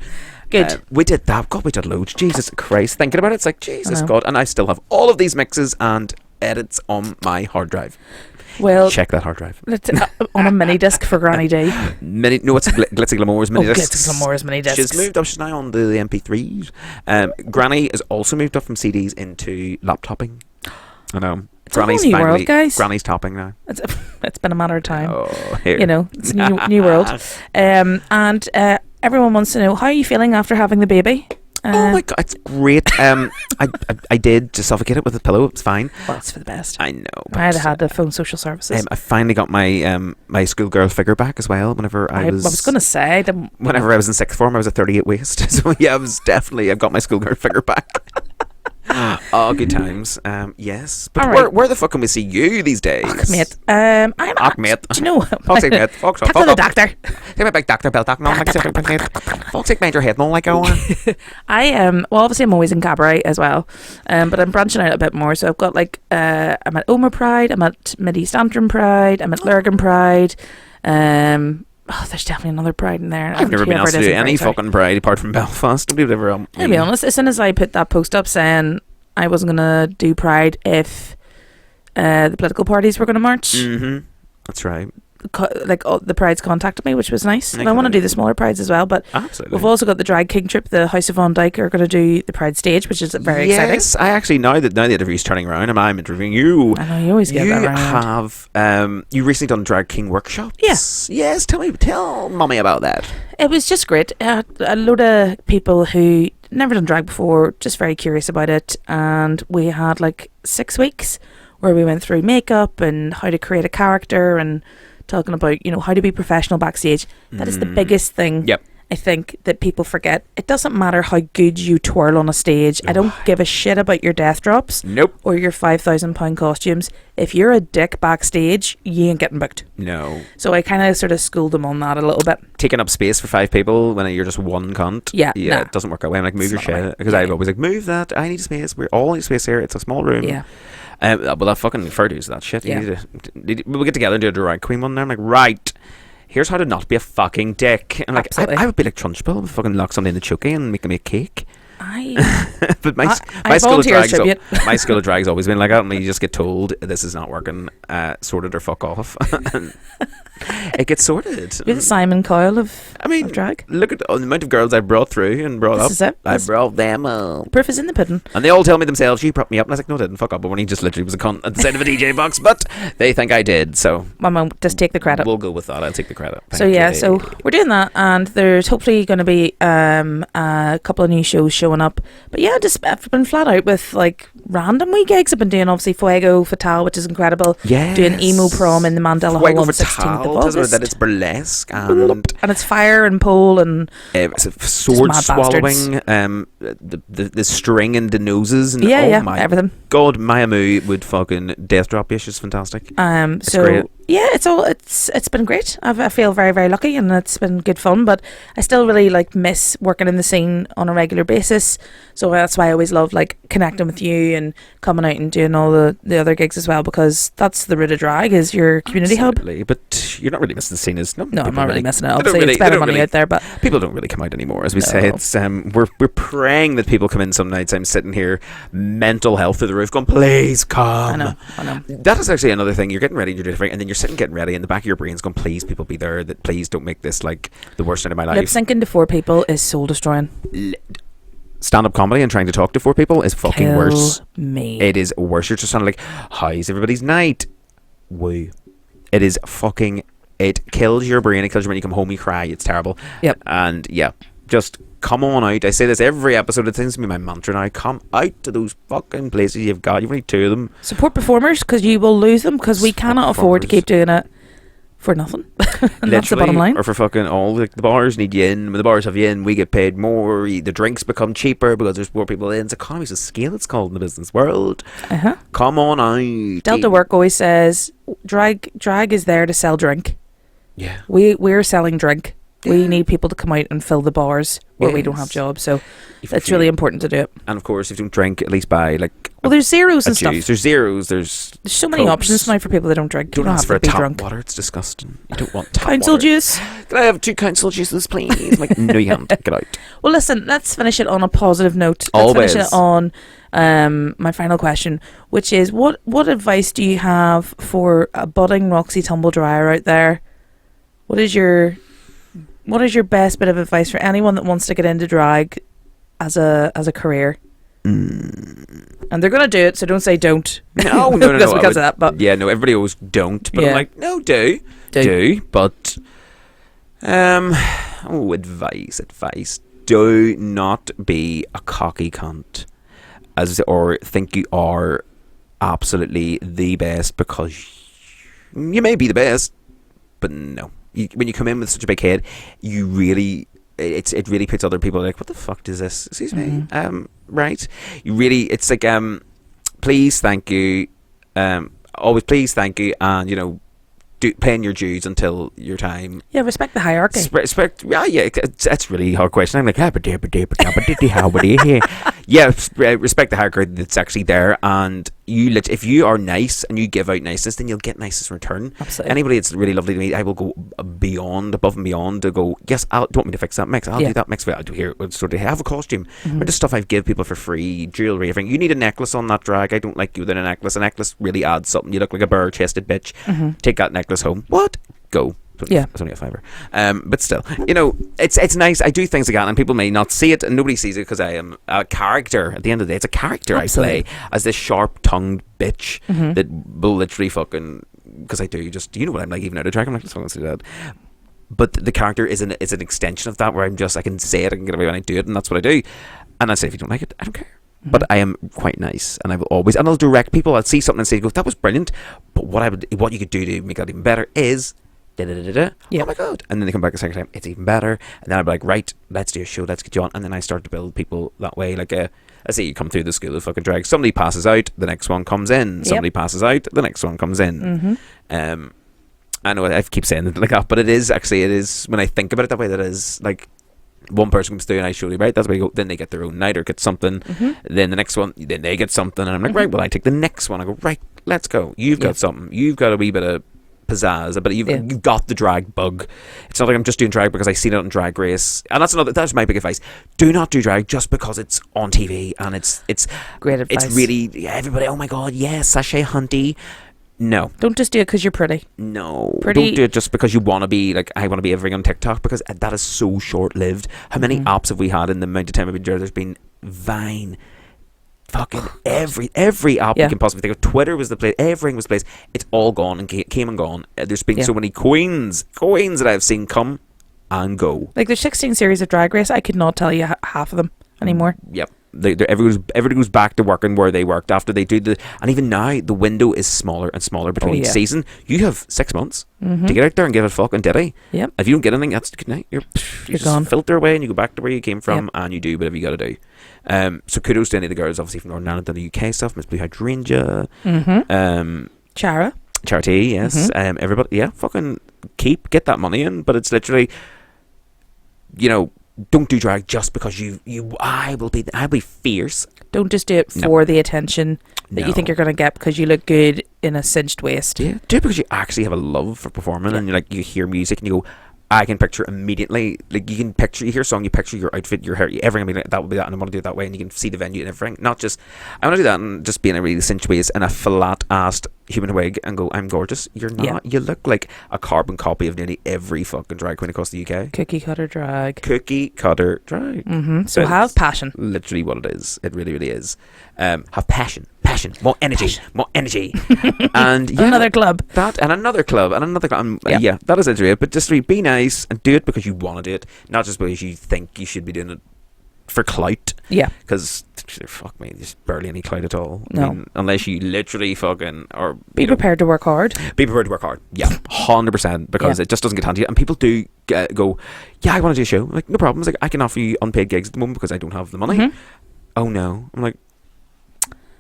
Good. We did that. God, we did loads. Jesus Christ. Thinking about it, it's like, Jesus God. And I still have all of these mixes and edits on my hard drive. Well, check that hard drive. On a mini disc for Granny D. It's Glitzy Glamour's mini disc. Glitzy Glamour's mini discs. She's moved up. She's now on the MP3s. Granny has also moved up from CDs into laptopping. I know. It's Granny's a whole new world, guys. Granny's topping now. It's been a matter of time. Oh, here. You know, it's a new world. And everyone wants to know, how are you feeling after having the baby? Oh my god, it's great. I did just suffocate it with a pillow. It's fine. Well, it's for the best. I know. I had to phone social services. I finally got my my schoolgirl figure back as well. Whenever I was going to say, whenever I was in sixth form, I was a 38 waist. So yeah, I've got my schoolgirl figure back. Oh, good times. Yes. But right. where the fuck can we see you these days? Mate. I'm mate. Do you know what? Fuck's sake, mate. Fuck to the doctor. Take my big doctor belt. No, fuck's sake, mind your head. No, like I want. Well, obviously I'm always in cabaret as well. But I'm branching out a bit more. So I've got I'm at Omer Pride. I'm at Mid East Antrim Pride. I'm at Lurgan Pride. there's definitely another Pride in there. I've never been asked to do any fucking Pride apart from Belfast. Nobody would ever. I'll be honest. As soon as I put that post up saying I wasn't gonna do Pride if the political parties were gonna march, that's right. The Prides contacted me, which was nice. And I want to do the smaller Prides as well, but absolutely. we've also got the Drag King trip. The House of Von Dyke are going to do the Pride stage, which is very exciting. Yes, I actually, now the interview's turning around and I'm interviewing you. I know, you always get that right. You have you recently done Drag King workshops. Yes, tell mummy about that. It was just great. A load of people who never done drag before, just very curious about it, and we had like 6 weeks where we went through makeup and how to create a character and talking about, how to be professional backstage. That is the biggest thing. I think that people forget. It doesn't matter how good you twirl on a stage. I don't give a shit about your death drops. Nope. Or your £5,000 costumes. If you're a dick backstage, you ain't getting booked. No. So I kind of sort of schooled them on that a little bit. Taking up space for 5 people when you're just one cunt. Yeah. It doesn't work that way. I'm like, move your shit. Because I've always like, move that. I need space. We all need space here. It's a small room. Yeah. Well, that fucking Ferdy's that shit. We'll get together and do a drag queen one there. I'm like, right, here's how to not be a fucking dick. And like, I would be like Trunchbull, would fucking lock somebody in the chokey and make me a cake. But my school of drag's always been like that, and you just get told this is not working, sorted or fuck off. It gets sorted. You're the Simon Cowell of drag. Look at the amount of girls I've brought through and brought up. I brought them up. Proof is in the pudding. And they all tell me themselves, you propped me up. And I was like, no, I didn't. Fuck up. But when he just literally was a cunt at the side of a DJ box. But they think I did. So my mum, just take the credit. We'll go with that. I'll take the credit. So we're doing that. And there's hopefully going to be a couple of new shows showing up. But yeah, I've been flat out with like random wee gigs. I've been doing obviously Fuego Fatal, which is incredible. Yes. Doing emo prom in the Mandela Hall on the 16th of August. That it's burlesque and it's fire and pole and it's sword swallowing. The string and the noses and my everything. God, Maya Moo would fucking death drop you. She's fantastic. It's great. Yeah, it's been great. I feel very, very lucky, and it's been good fun. But I still really miss working in the scene on a regular basis. So that's why I always love connecting with you and coming out and doing all the other gigs as well, because that's the root of drag, is your community hub. But you're not really missing the scene. No, I'm not really missing it. Obviously, it's better money out there, but people don't really come out anymore. As we say, it's we're praying that people come in. Some nights I'm sitting here, mental health through the roof, going, please come. I know. That is actually another thing. You're getting ready, you're doing everything, and then you're sitting getting ready, and the back of your brain's going, please, people be there. That please don't make this the worst night of my life. Lip syncing to 4 people is soul destroying. Stand-up comedy and trying to talk to 4 people is fucking worse. Me. It is worse. You're just sounding like, how's everybody's night? Woo. It is fucking. It kills your brain. It kills your brain. You come home, you cry. It's terrible. Yep. And just come on out. I say this every episode. It seems to be my mantra now. Come out to those fucking places you've got. You've only 2 of them. Support performers, because you will lose them, because we cannot afford to keep doing it for nothing. That's the bottom line. Or for fucking all the bars need you in. When the bars have you in, we get paid more. The drinks become cheaper because there's more people in. It's economies of scale, it's called in the business world. Come on out. Delta Work always says drag is there to sell drink. Yeah. We're selling drink. We need people to come out and fill the bars where we don't have jobs. So it's really important to do it. And of course, if you don't drink, at least buy there's zeros and stuff. There's zeros. There's so many options now for people that don't drink. You don't have to be drunk. Water. It's disgusting. You don't want tap council water. Juice. Can I have 2 council juices, please? No, you can't. Get out. Well, listen. Let's finish it on a positive note. Always. Let's finish it on my final question, which is what advice do you have for a budding Roxy tumble dryer out there? What is your best bit of advice for anyone that wants to get into drag as a career? And they're gonna do it, so don't say don't. No, because of that. But everybody always don't. But I'm like, no, do. But advice. Do not be a cocky cunt, or think you are absolutely the best, because you may be the best, but no. When you come in with such a big head, you really, it really puts other people what the fuck is this? Excuse me. Right? You really, it's like, please, thank you. Always please, thank you, and paying your dues until your time. Yeah, respect the hierarchy. Respect. Yeah. That's really a hard question. I'm like, Yeah, respect the higher crowd that's actually there, and if you are nice and you give out niceness, then you'll get niceness in return. Absolutely. Anybody that's really lovely to me, I will go above and beyond to go, yes, do you want me to fix that mix? I'll do that mix for you. I'll do here, sort of have a costume. Or just stuff I give people for free, jewellery, everything. You need a necklace on that drag. I don't like you without a necklace. A necklace really adds something. You look like a bare-chested bitch. Take that necklace home. What? Go. It's only a fiver. But still, it's nice. I do things like that, and people may not see it, and nobody sees it because I am a character. At the end of the day, it's a character. Absolutely. I play as this sharp-tongued bitch that will literally fucking, because I do, just, you know what I'm like, even out of drag, I'm like, let's fucking do that. But the character is an extension of that, where I can say it, I can get away when I do it, and that's what I do. And I say, if you don't like it, I don't care. But I am quite nice, and I will always, and I'll direct people. I'll see something and say, "Go, that was brilliant." But what you could do to make that even better is, oh my god! And then they come back a second time, it's even better. And then I'll be like, right, let's do a show, let's get you on. And then I start to build people that way. Like I say, you come through the school of fucking drag. Somebody passes out, the next one comes in. Somebody passes out, the next one comes in. I know I keep saying it like that, but it is when I think about it that way. That is like, one person comes through and I show you, right, that's where you go. Then they get their own night or get something. Then the next one, then they get something, and I'm like, right, well, I take the next one. I go, right, let's go. You've got something. You've got a wee bit of pizzazz, but you've got the drag bug. It's not like I'm just doing drag because I seen it on Drag Race, and that's my big advice. Do not do drag just because it's on TV and it's great advice. It's really everybody. Oh my god, yes, Sashay Hunty. No, don't just do it because you're pretty. No, don't do it just because you want to be like, I want to be everything on TikTok, because that is so short lived. How many apps have we had in the amount of time I've been there? There's been Vine, fucking every app you can possibly think of. Twitter was the place. Everything was the place. It's all gone and came and gone. There's been so many queens that I've seen come and go. Like, there's 16 series of Drag Race. I could not tell you half of them anymore. Yep. Everybody goes back to working where they worked after they do and even now the window is smaller and smaller between each season. You have 6 months to get out there and give it a fucking ditty. Yep. If you don't get anything, that's good night. You just gone. Filter away and you go back to where you came from, and you do whatever you got to do. So kudos to any of the girls, obviously from Northern Ireland and the UK stuff. Miss Blue Hydrangea, Charity, yes. Everybody, fucking get that money in. But it's literally, don't do drag just because I'll be fierce. Don't just do it for the attention that you think you're going to get because you look good in a cinched waist. Yeah, do it because you actually have a love for performing, and you hear music and you go, I can picture immediately. Like, you hear a song, you picture your outfit, your hair, everything. I mean, that will be that, and I want to do it that way, and you can see the venue and everything. Not just, I want to do that and just be in a really cinched waist and a flat-assed human wig and go, I'm gorgeous. You're not. You look like a carbon copy of nearly every fucking drag queen across the UK. Cookie cutter drag. So have passion. Literally what it is. It really, really is. Have passion, more energy. And another club. That and another club. That is it. But just be nice and do it because you want to do it, not just because you think you should be doing it for clout. Yeah. Because fuck me, there's barely any clout at all. No. I mean, unless you literally fucking or be prepared to work hard. Be prepared to work hard. Yeah, 100%. Because it just doesn't get handed to you, and people do go, yeah, I want to do a show. Like, no problem. It's like, I can offer you unpaid gigs at the moment because I don't have the money. Oh no. I'm like,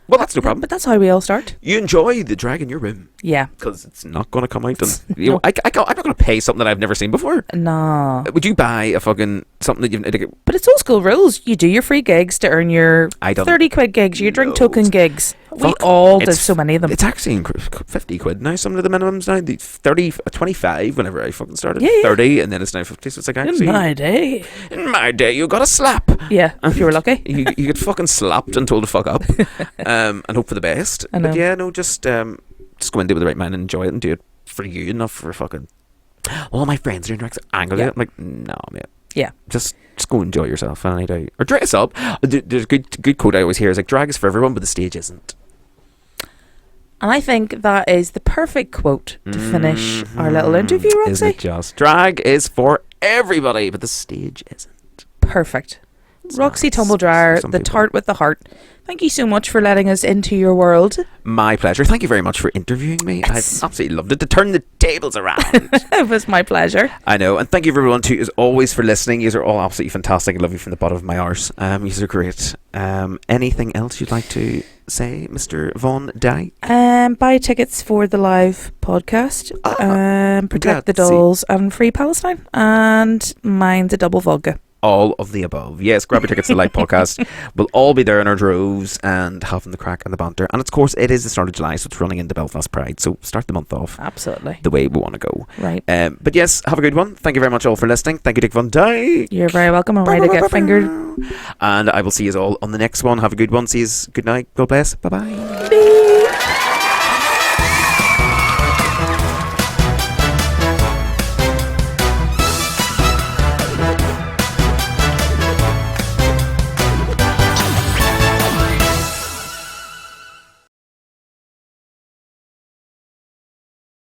well, that's no problem. But that's how we all start. You enjoy the drag in your room. Yeah. Because it's not going to come out. And, I'm not going to pay something that I've never seen before. No. Would you buy a fucking something that you've... But it's old school rules. You do your free gigs to earn your 30 quid gigs, your drink token gigs. We all did so many of them. It's actually 50 quid now, some of the minimums now. The 30, 25 whenever I fucking started. 30, and then it's now 50. So it's like, actually... In my day, you got a slap. Yeah, if you were lucky. you get fucking slapped and told to fuck up. And hope for the best. But yeah, no, just go and do it with the right mind and enjoy it and do it for you, not for fucking... All my friends are doing drugs. I'm going to do it. I'm like, no, mate. Yeah. Just go enjoy yourself any day. Or dress up. There's a good quote I always hear is like, drag is for everyone, but the stage isn't. And I think that is the perfect quote to finish our little interview, Roxy. Isn't it just? Drag is for everybody, but the stage isn't. Perfect. Roxy Tumbledryer, the tart with the heart. Thank you so much for letting us into your world. My pleasure. Thank you very much for interviewing me. I've absolutely loved it. To turn the tables around. It was my pleasure. I know. And thank you everyone too, as always, for listening. You are all absolutely fantastic. I love you from the bottom of my arse. You are great. Anything else you'd like to say, Mr. Von Dyke? Buy tickets for the live podcast. Protect the dolls and free Palestine. And mind the double vodka. all of the above. Yes, grab your tickets to the Live podcast. We'll all be there in our droves and having the crack and the banter. And of course, it is the start of July, so it's running into Belfast Pride. So start the month off Absolutely. the way we want to go. Right. But yes, have a good one. Thank you very much all for listening. Thank you, Dick Von Dyke. You're very welcome. I'm ready to get fingered. And I will see you all on the next one. Have a good one. See you. Good night. God bless. Bye-bye. Bye.